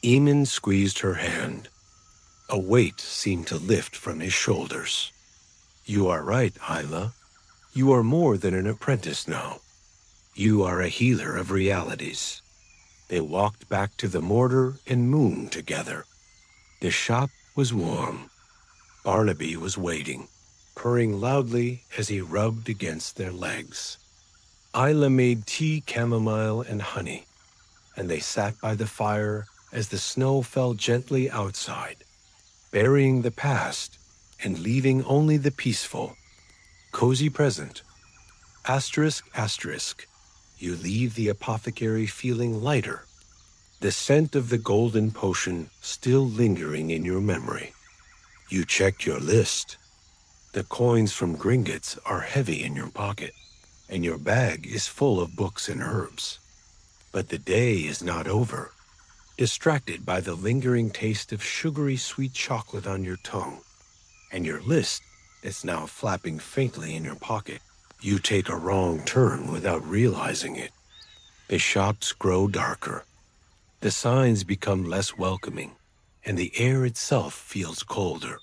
Eamon squeezed her hand. A weight seemed to lift from his shoulders. "You are right, Isla. You are more than an apprentice now. You are a healer of realities." They walked back to the mortar and moon together. The shop was warm. Barnaby was waiting, purring loudly as he rubbed against their legs. Isla made tea, chamomile, and honey, and they sat by the fire as the snow fell gently outside, burying the past and leaving only the peaceful, cozy present. Asterisk, asterisk. You leave the apothecary feeling lighter, the scent of the golden potion still lingering in your memory. You checked your list. The coins from Gringotts are heavy in your pocket, and your bag is full of books and herbs. But the day is not over. Distracted by the lingering taste of sugary sweet chocolate on your tongue, and your list is now flapping faintly in your pocket, you take a wrong turn without realizing it. The shops grow darker. The signs become less welcoming, and the air itself feels colder.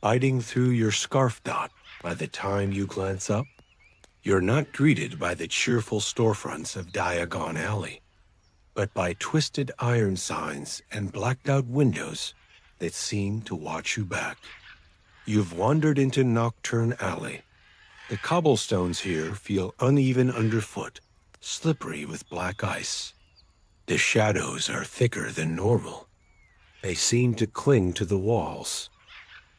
Biting through your scarf. By the time you glance up, You're not greeted by the cheerful storefronts of Diagon Alley, but by twisted iron signs and blacked-out windows that seem to watch you back. You've wandered into Nocturne Alley. The cobblestones here feel uneven underfoot, slippery with black ice. The shadows are thicker than normal. They seem to cling to the walls.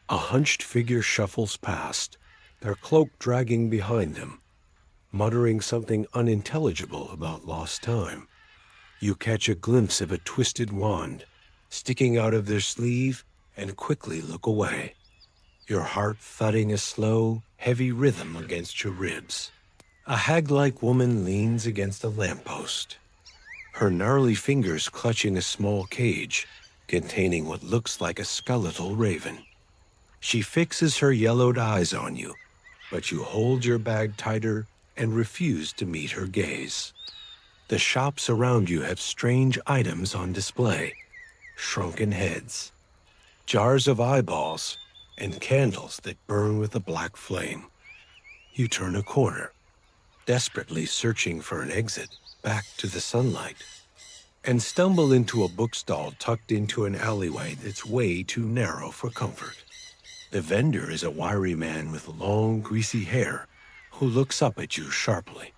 A hunched figure shuffles past, their cloak dragging behind them, muttering something unintelligible about lost time. You catch a glimpse of a twisted wand sticking out of their sleeve and quickly look away, your heart thudding a slow, heavy rhythm against your ribs. A hag-like woman leans against a lamppost, her gnarly fingers clutching a small cage containing what looks like a skeletal raven. She fixes her yellowed eyes on you, but you hold your bag tighter and refuse to meet her gaze. The shops around you have strange items on display: shrunken heads, jars of eyeballs, and candles that burn with a black flame. You turn a corner, desperately searching for an exit back to the sunlight, and stumble into a bookstall tucked into an alleyway that's way too narrow for comfort. The vendor is a wiry man with long, greasy hair who looks up at you sharply.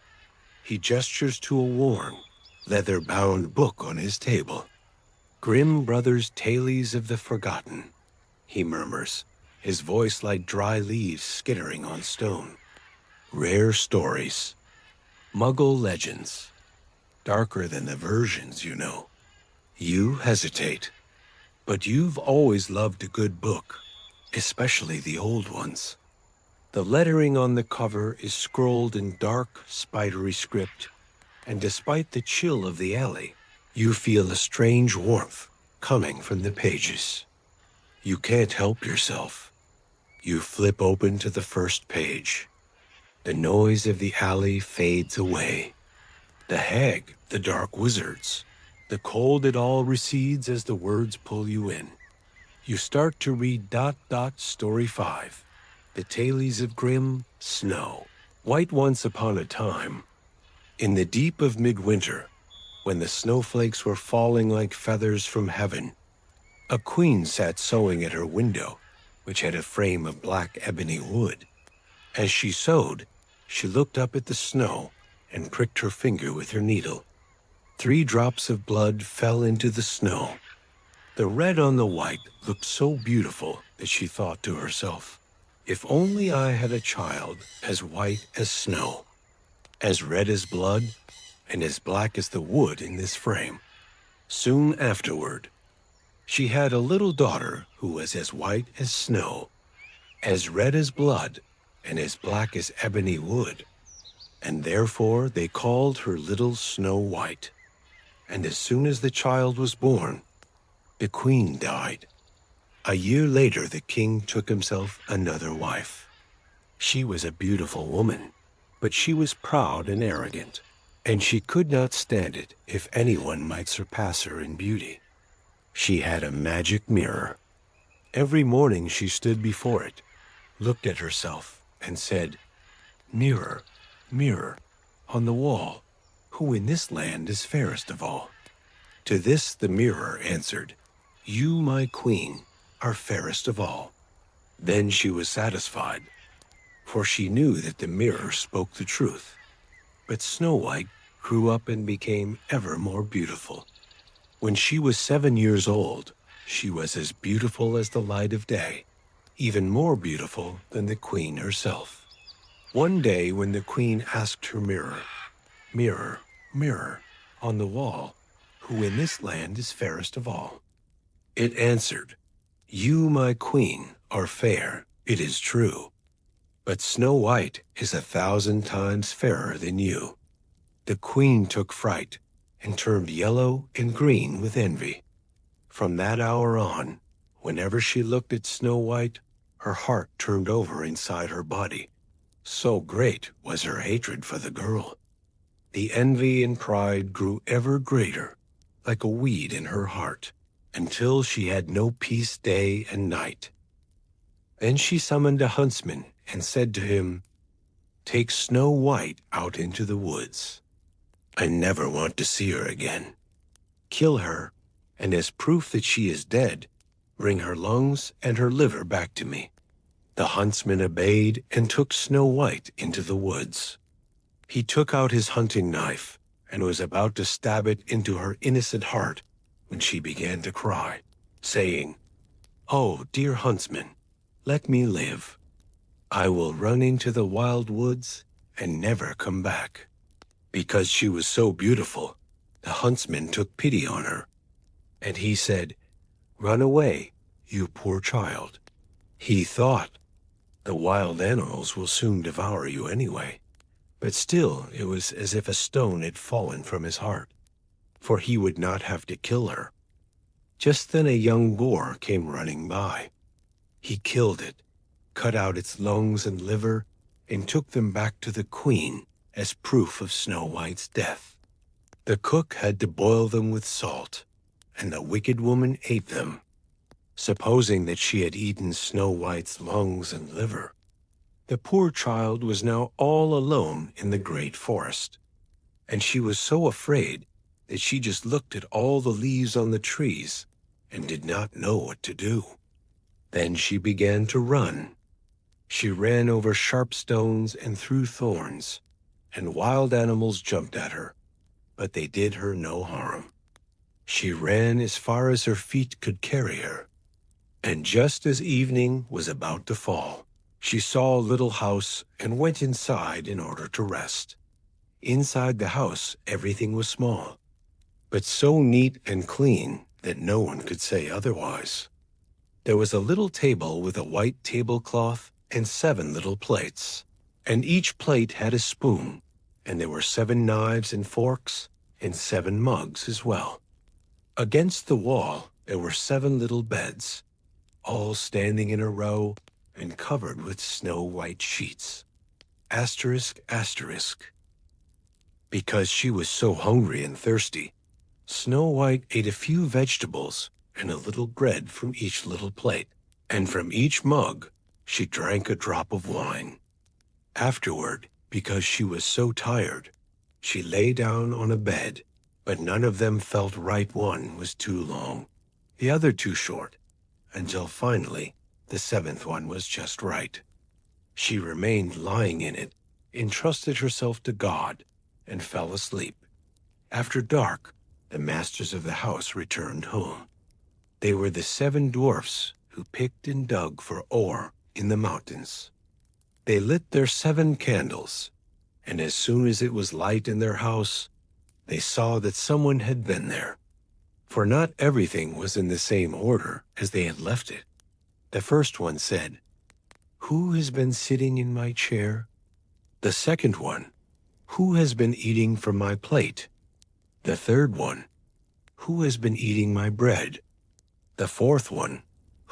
He gestures to a worn, leather-bound book on his table. "Grimm Brothers' Tales of the Forgotten," he murmurs, his voice like dry leaves skittering on stone. "Rare stories. Muggle legends. Darker than the versions, you know." You hesitate, but you've always loved a good book, especially the old ones. The lettering on the cover is scrolled in dark, spidery script, and despite the chill of the alley, you feel a strange warmth coming from the pages. You can't help yourself. You flip open to the first page. The noise of the alley fades away. The hag, the dark wizards. The cold it all recedes as the words pull you in. You start to read ... Story 5. The Tales of Grimm, Snow. White once upon a time, in the deep of midwinter, when the snowflakes were falling like feathers from heaven, a queen sat sewing at her window, which had a frame of black ebony wood. As she sewed, she looked up at the snow and pricked her finger with her needle. 3 drops of blood fell into the snow. The red on the white looked so beautiful that she thought to herself, "If only I had a child as white as snow, as red as blood, and as black as the wood in this frame." Soon afterward, she had a little daughter who was as white as snow, as red as blood, and as black as ebony wood, and therefore they called her little Snow White. And as soon as the child was born, the queen died. A year later, the king took himself another wife. She was a beautiful woman, but she was proud and arrogant, and she could not stand it if anyone might surpass her in beauty. She had a magic mirror. Every morning she stood before it, looked at herself, and said, "Mirror, mirror, on the wall, who in this land is fairest of all?" To this the mirror answered, "You, my queen, are fairest of all." Then she was satisfied, for she knew that the mirror spoke the truth. But Snow White grew up and became ever more beautiful. When she was 7 years old, she was as beautiful as the light of day, even more beautiful than the queen herself. One day when the queen asked her mirror, "Mirror, mirror, on the wall, who in this land is fairest of all?" it answered, "You, my queen, are fair, it is true, but Snow White is 1,000 times fairer than you." The queen took fright and turned yellow and green with envy. From that hour on, whenever she looked at Snow White, her heart turned over inside her body. So great was her hatred for the girl. The envy and pride grew ever greater, like a weed in her heart, until she had no peace day and night. Then she summoned a huntsman and said to him, take Snow White out into the woods. I never want to see her again. Kill her, and as proof that she is dead, bring her lungs and her liver back to me." The huntsman obeyed and took Snow White into the woods. He took out his hunting knife and was about to stab it into her innocent heart when she began to cry, saying, "Oh, dear huntsman, let me live. I will run into the wild woods and never come back." Because she was so beautiful, the huntsman took pity on her, and he said, "Run away, you poor child." He thought, "The wild animals will soon devour you anyway." But still it was as if a stone had fallen from his heart, for he would not have to kill her. Just then a young boar came running by. He killed it, cut out its lungs and liver, and took them back to the queen as proof of Snow White's death. The cook had to boil them with salt, and the wicked woman ate them, supposing that she had eaten Snow White's lungs and liver. The poor child was now all alone in the great forest, and she was so afraid that she just looked at all the leaves on the trees and did not know what to do. Then she began to run. She ran over sharp stones and through thorns, and wild animals jumped at her, but they did her no harm. She ran as far as her feet could carry her, and just as evening was about to fall, she saw a little house and went inside in order to rest. Inside the house, everything was small, but so neat and clean that no one could say otherwise. There was a little table with a white tablecloth and 7 little plates, and each plate had a spoon, and there were 7 knives and forks and 7 mugs as well. Against the wall, there were 7 little beds, all standing in a row and covered with snow-white sheets. Asterisk, asterisk. Because she was so hungry and thirsty, Snow White ate a few vegetables and a little bread from each little plate, and from each mug she drank a drop of wine. Afterward, because she was so tired, she lay down on a bed, but none of them felt right. One was too long, the other too short, until finally the 7th one was just right. She remained lying in it, entrusted herself to God, and fell asleep. After dark, the masters of the house returned home. They were the 7 dwarfs who picked and dug for ore in the mountains. They lit their 7 candles, and as soon as it was light in their house, they saw that someone had been there, for not everything was in the same order as they had left it. The first one said, "Who has been sitting in my chair?" The second one, "Who has been eating from my plate?" The third one, "Who has been eating my bread?" The fourth one,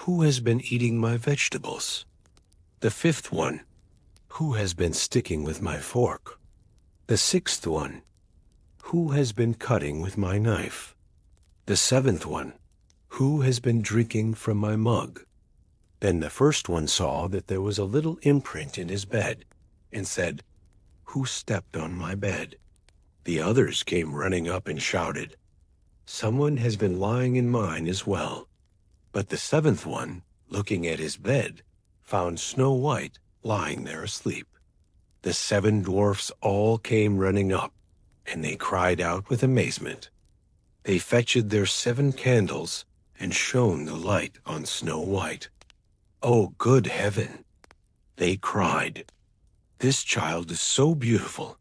"Who has been eating my vegetables?" The fifth one, "Who has been sticking with my fork?" The sixth one, "Who has been cutting with my knife?" The 7th one, "Who has been drinking from my mug?" Then the first one saw that there was a little imprint in his bed, and said, "Who stepped on my bed?" The others came running up and shouted, "Someone has been lying in mine as well." But the 7th one, looking at his bed, found Snow White lying there asleep. The 7 dwarfs all came running up, and they cried out with amazement. They fetched their 7 candles and shone the light on Snow White. "Oh, good heaven!" they cried. "This child is so beautiful."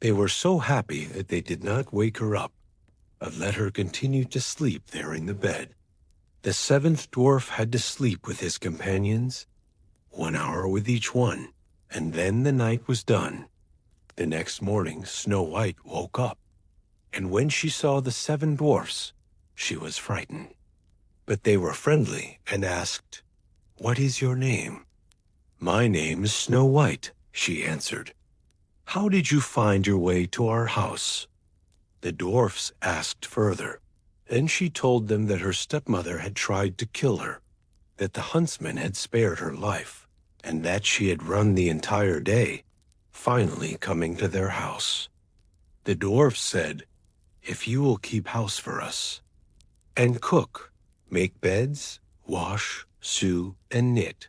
They were so happy that they did not wake her up, but let her continue to sleep there in the bed. The 7th dwarf had to sleep with his companions, 1 hour with each one, and then the night was done. The next morning Snow White woke up, and when she saw the 7 dwarfs, she was frightened. But they were friendly and asked, "What is your name?" "My name is Snow White," she answered. "How did you find your way to our house?" The dwarfs asked further. Then she told them that her stepmother had tried to kill her, that the huntsman had spared her life, and that she had run the entire day, finally coming to their house. The dwarfs said, "If you will keep house for us, and cook, make beds, wash, sew, and knit,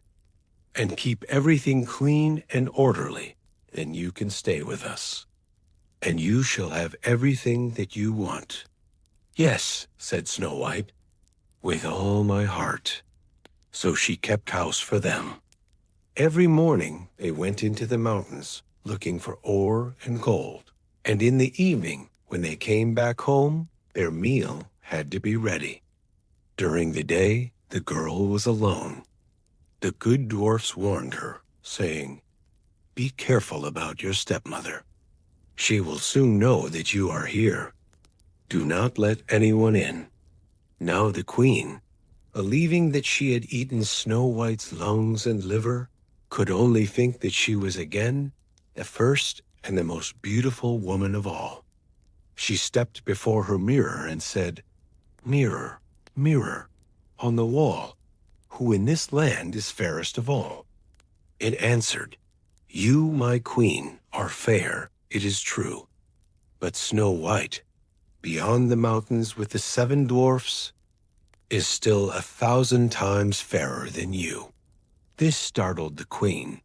and keep everything clean and orderly, then you can stay with us, and you shall have everything that you want." "Yes," said Snow White, "with all my heart." So she kept house for them. Every morning they went into the mountains looking for ore and gold, and in the evening, when they came back home, their meal had to be ready. During the day, the girl was alone. The good dwarfs warned her, saying, "Be careful about your stepmother. She will soon know that you are here. Do not let anyone in." Now the queen, believing that she had eaten Snow White's lungs and liver, could only think that she was again the first and the most beautiful woman of all. She stepped before her mirror and said, "Mirror, mirror, on the wall, who in this land is fairest of all?" It answered, "You, my queen, are fair, it is true, but Snow White, beyond the mountains with the 7 dwarfs, is still 1,000 times fairer than you." This startled the queen,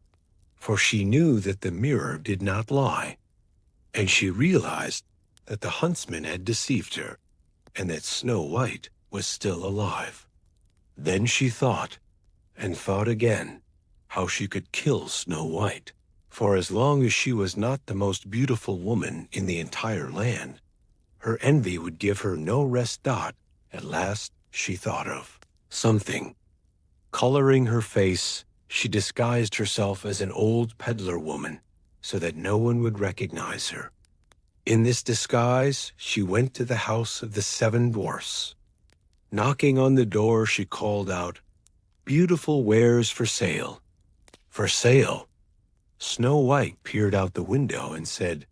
for she knew that the mirror did not lie, and she realized that the huntsman had deceived her, and that Snow White was still alive. Then she thought, and thought again, how she could kill Snow White, for as long as she was not the most beautiful woman in the entire land, her envy would give her no rest. At last she thought of something. Coloring her face, she disguised herself as an old peddler woman so that no one would recognize her. In this disguise, she went to the house of the 7 dwarfs. Knocking on the door, she called out, "Beautiful wares for sale." "For sale?" Snow White peered out the window and said,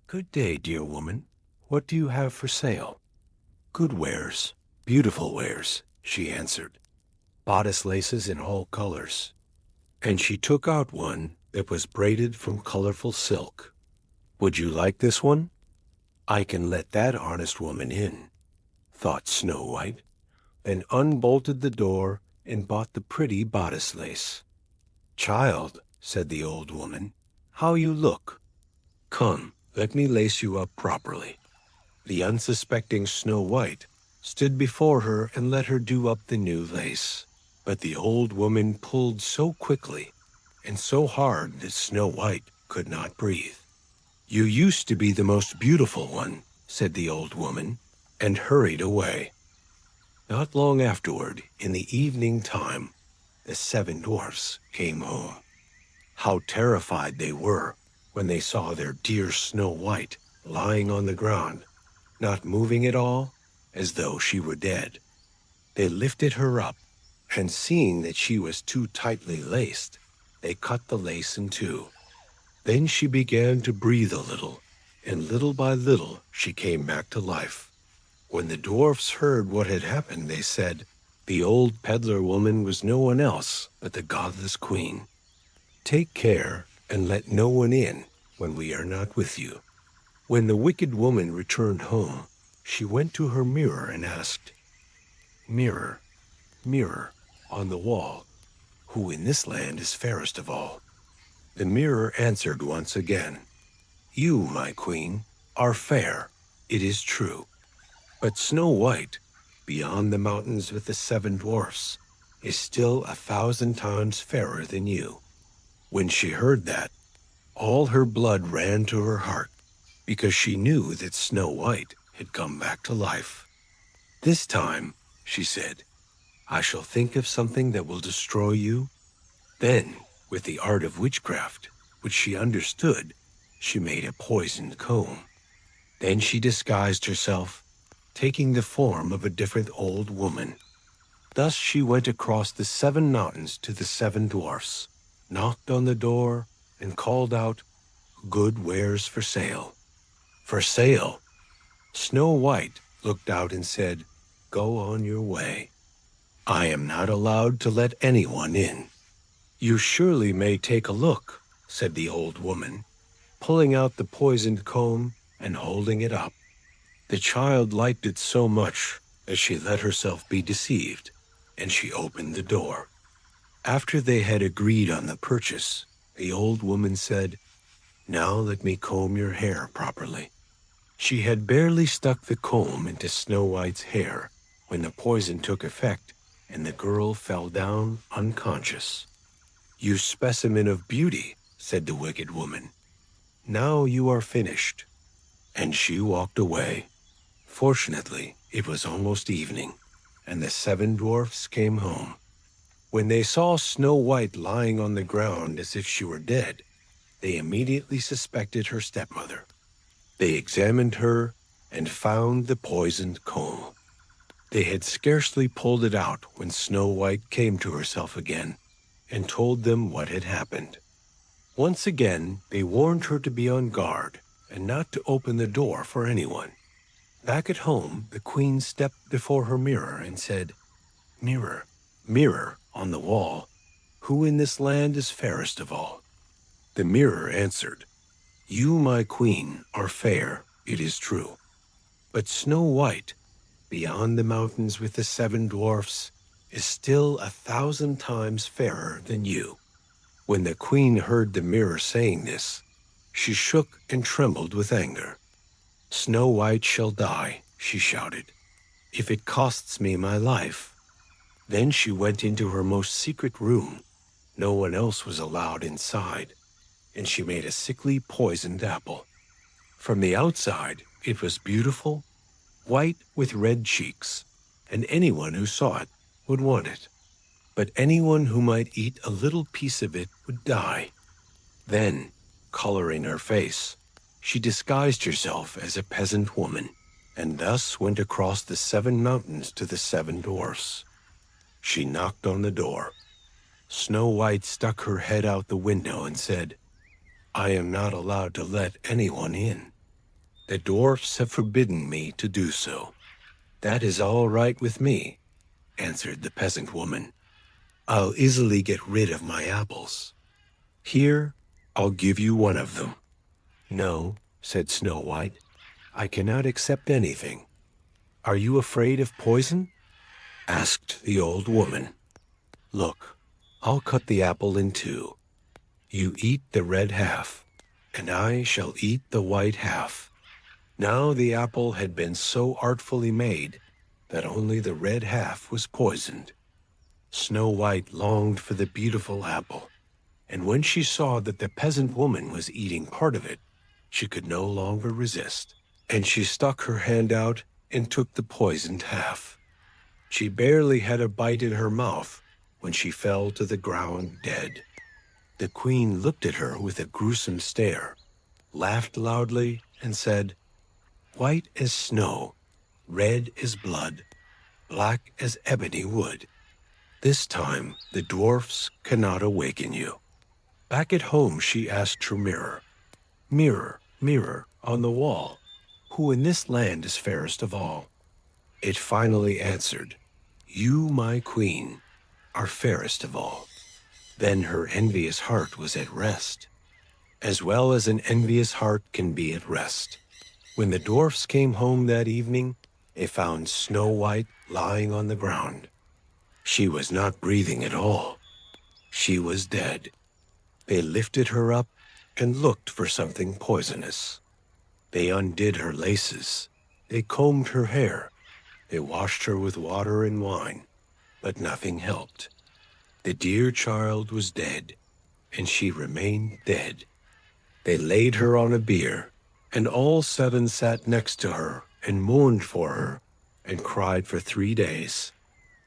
"Good day, dear woman. What do you have for sale?" "Good wares, beautiful wares," she answered. "Bodice laces in all colors." And she took out one that was braided from colorful silk. "Would you like this one? I can let that honest woman in," thought Snow White, then unbolted the door and bought the pretty bodice lace. "Child," said the old woman, "how you look! Come, let me lace you up properly." The unsuspecting Snow White stood before her and let her do up the new lace. But the old woman pulled so quickly and so hard that Snow White could not breathe. "You used to be the most beautiful one," said the old woman, and hurried away. Not long afterward, in the evening time, the 7 dwarfs came home. How terrified they were when they saw their dear Snow White lying on the ground, not moving at all, as though she were dead. They lifted her up, and seeing that she was too tightly laced, they cut the lace in 2. Then she began to breathe a little, and little by little she came back to life. When the dwarfs heard what had happened, they said, "The old peddler woman was no one else but the godless queen. Take care and let no one in when we are not with you." When the wicked woman returned home, she went to her mirror and asked, "Mirror, mirror, on the wall, who in this land is fairest of all?" The mirror answered once again, "You, my queen, are fair, it is true, but Snow White, beyond the mountains with the 7 dwarfs, is still 1,000 times fairer than you." When she heard that, all her blood ran to her heart, because she knew that Snow White had come back to life. "This time," she said, "I shall think of something that will destroy you." Then, with the art of witchcraft, which she understood, she made a poisoned comb. Then she disguised herself, taking the form of a different old woman. Thus she went across the 7 mountains to the 7 dwarfs, knocked on the door, and called out, "Good wares for sale." "For sale?" Snow White looked out and said, "Go on your way. I am not allowed to let anyone in." "You surely may take a look," said the old woman, pulling out the poisoned comb and holding it up. The child liked it so much that she let herself be deceived, and she opened the door. After they had agreed on the purchase, the old woman said, "Now let me comb your hair properly." She had barely stuck the comb into Snow White's hair when the poison took effect and the girl fell down unconscious. "You specimen of beauty," said the wicked woman. "Now you are finished." And she walked away. Fortunately, it was almost evening, and the 7 dwarfs came home. When they saw Snow White lying on the ground as if she were dead, they immediately suspected her stepmother. They examined her and found the poisoned comb. They had scarcely pulled it out when Snow White came to herself again and told them what had happened. Once again, they warned her to be on guard and not to open the door for anyone. Back at home, the queen stepped before her mirror and said, "Mirror, mirror on the wall, who in this land is fairest of all?" The mirror answered, "You, my queen, are fair, it is true. But Snow White, beyond the mountains with the 7 dwarfs, is still 1,000 times fairer than you." When the queen heard the mirror saying this, she shook and trembled with anger. "Snow White shall die," she shouted, "if it costs me my life." Then she went into her most secret room. No one else was allowed inside, and she made a sickly poisoned apple. From the outside, it was beautiful, white with red cheeks, and anyone who saw it would want it. But anyone who might eat a little piece of it would die. Then, coloring her face, she disguised herself as a peasant woman, and thus went across the 7 mountains to the 7 dwarfs. She knocked on the door. Snow White stuck her head out the window and said, "I am not allowed to let anyone in. The dwarfs have forbidden me to do so." "That is all right with me," answered the peasant woman. "I'll easily get rid of my apples. Here, I'll give you one of them." "No," said Snow White, "I cannot accept anything." "Are you afraid of poison?" asked the old woman. "Look, I'll cut the apple in 2. You eat the red half, and I shall eat the white half." Now the apple had been so artfully made that only the red half was poisoned. Snow White longed for the beautiful apple, and when she saw that the peasant woman was eating part of it, she could no longer resist, and she stuck her hand out and took the poisoned half. She barely had a bite in her mouth when she fell to the ground dead. The queen looked at her with a gruesome stare, laughed loudly, and said, "White as snow, red as blood, black as ebony wood. This time the dwarfs cannot awaken you." Back at home she asked her mirror, "Mirror, mirror on the wall, who in this land is fairest of all?" It finally answered, "You, my queen, are fairest of all." Then her envious heart was at rest, as well as an envious heart can be at rest. When the dwarfs came home that evening, they found Snow White lying on the ground. She was not breathing at all. She was dead. They lifted her up and looked for something poisonous. They undid her laces. They combed her hair. They washed her with water and wine, but nothing helped. The dear child was dead, and she remained dead. They laid her on a bier, and all 7 sat next to her and mourned for her and cried for 3 days.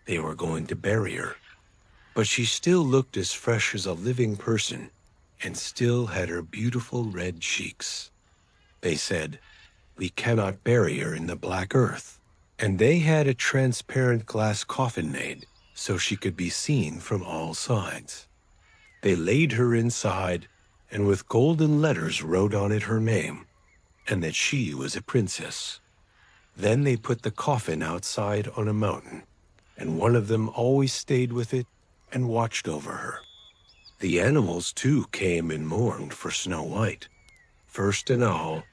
They were going to bury her, but she still looked as fresh as a living person and still had her beautiful red cheeks. They said, "We cannot bury her in the black earth." And they had a transparent glass coffin made so she could be seen from all sides. They laid her inside and with golden letters wrote on it her name and that she was a princess. Then they put the coffin outside on a mountain, and one of them always stayed with it and watched over her. The animals, too, came and mourned for Snow White, First an owl,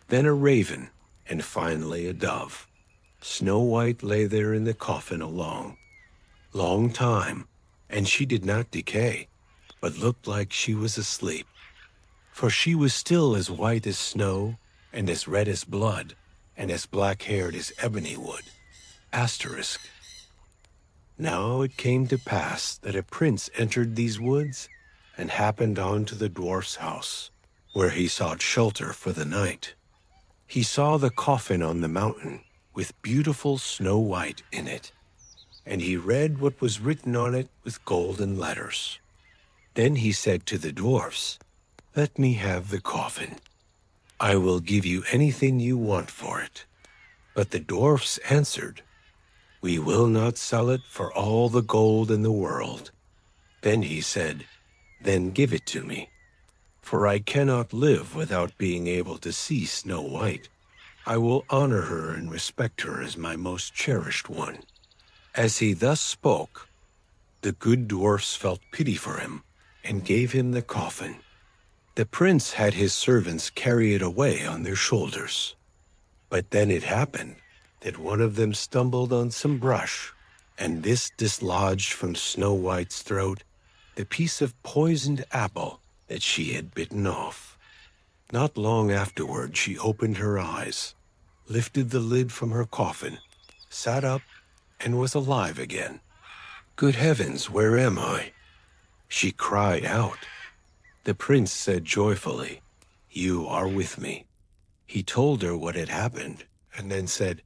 then a raven, and finally a dove. Snow White lay there in the coffin a long, long time, and she did not decay, but looked like she was asleep. For she was still as white as snow, and as red as blood, and as black-haired as ebony wood. Asterisk. Now it came to pass that a prince entered these woods, and happened on to the dwarf's house, where he sought shelter for the night. He saw the coffin on the mountain, with beautiful Snow White in it, and he read what was written on it with golden letters. Then he said to the dwarfs, "Let me have the coffin. I will give you anything you want for it." But the dwarfs answered, "We will not sell it for all the gold in the world." Then he said, "Then give it to me, for I cannot live without being able to see Snow White. I will honor her and respect her as my most cherished one." As he thus spoke, the good dwarfs felt pity for him and gave him the coffin. The prince had his servants carry it away on their shoulders. But then it happened that one of them stumbled on some brush, and this dislodged from Snow White's throat the piece of poisoned apple that she had bitten off. Not long afterward, she opened her eyes, lifted the lid from her coffin, sat up, and was alive again. "Good heavens, where am I?" she cried out. The prince said joyfully, "You are with me." He told her what had happened, and then said,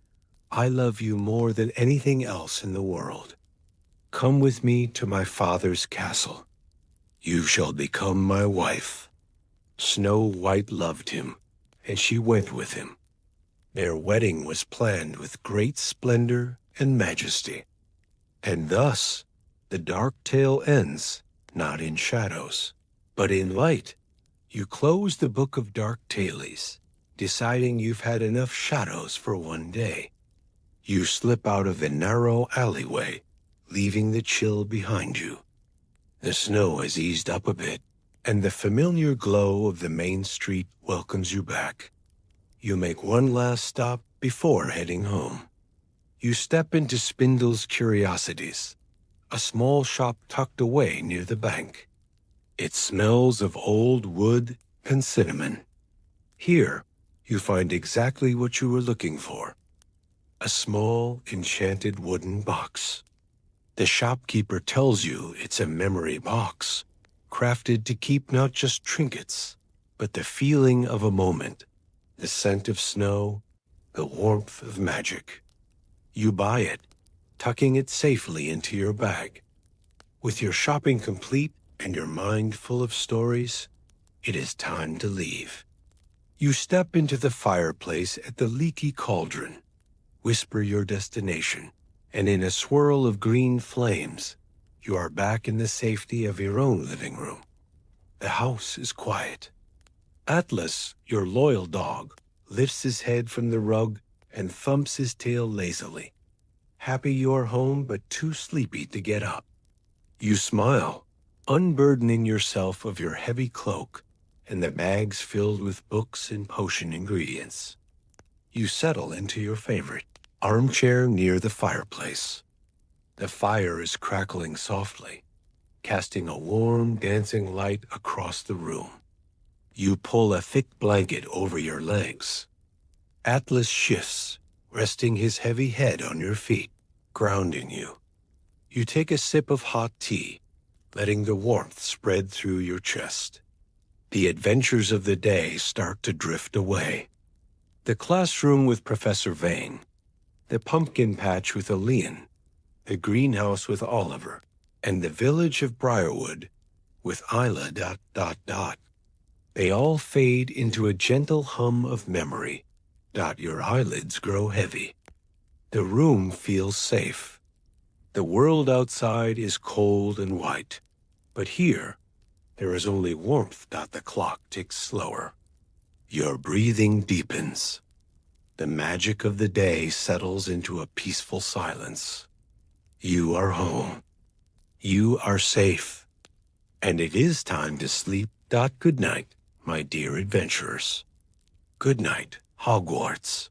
"I love you more than anything else in the world. Come with me to my father's castle. You shall become my wife." Snow White loved him, and she went with him. Their wedding was planned with great splendor and majesty. And thus the dark tale ends, not in shadows, but in light. You close the book of dark tales, deciding you've had enough shadows for one day. You slip out of the narrow alleyway, leaving the chill behind you. The snow has eased up a bit, and the familiar glow of the main street welcomes you back. You make one last stop before heading home. You step into Spindle's Curiosities, a small shop tucked away near the bank. It smells of old wood and cinnamon. Here, you find exactly what you were looking for: a small, enchanted wooden box. The shopkeeper tells you it's a memory box, crafted to keep not just trinkets, but the feeling of a moment, the scent of snow, the warmth of magic. You buy it, tucking it safely into your bag. With your shopping complete and your mind full of stories, it is time to leave. You step into the fireplace at the leaky cauldron, whisper your destination, and in a swirl of green flames, you are back in the safety of your own living room. The house is quiet. Atlas, your loyal dog, lifts his head from the rug and thumps his tail lazily, happy you're home but too sleepy to get up. You smile, unburdening yourself of your heavy cloak and the bags filled with books and potion ingredients. You settle into your favorite armchair near the fireplace. The fire is crackling softly, casting a warm, dancing light across the room. You pull a thick blanket over your legs. Atlas shifts, resting his heavy head on your feet, grounding you. You take a sip of hot tea, letting the warmth spread through your chest. The adventures of the day start to drift away. The classroom with Professor Vane, the pumpkin patch with Elian, the greenhouse with Oliver, and the village of Briarwood with Isla ... They all fade into a gentle hum of memory. Your eyelids grow heavy. The room feels safe. The world outside is cold and white, but here, there is only warmth. The clock ticks slower. Your breathing deepens. The magic of the day settles into a peaceful silence. You are home. You are safe. And it is time to sleep. Good night, my dear adventurers. Good night, Hogwarts.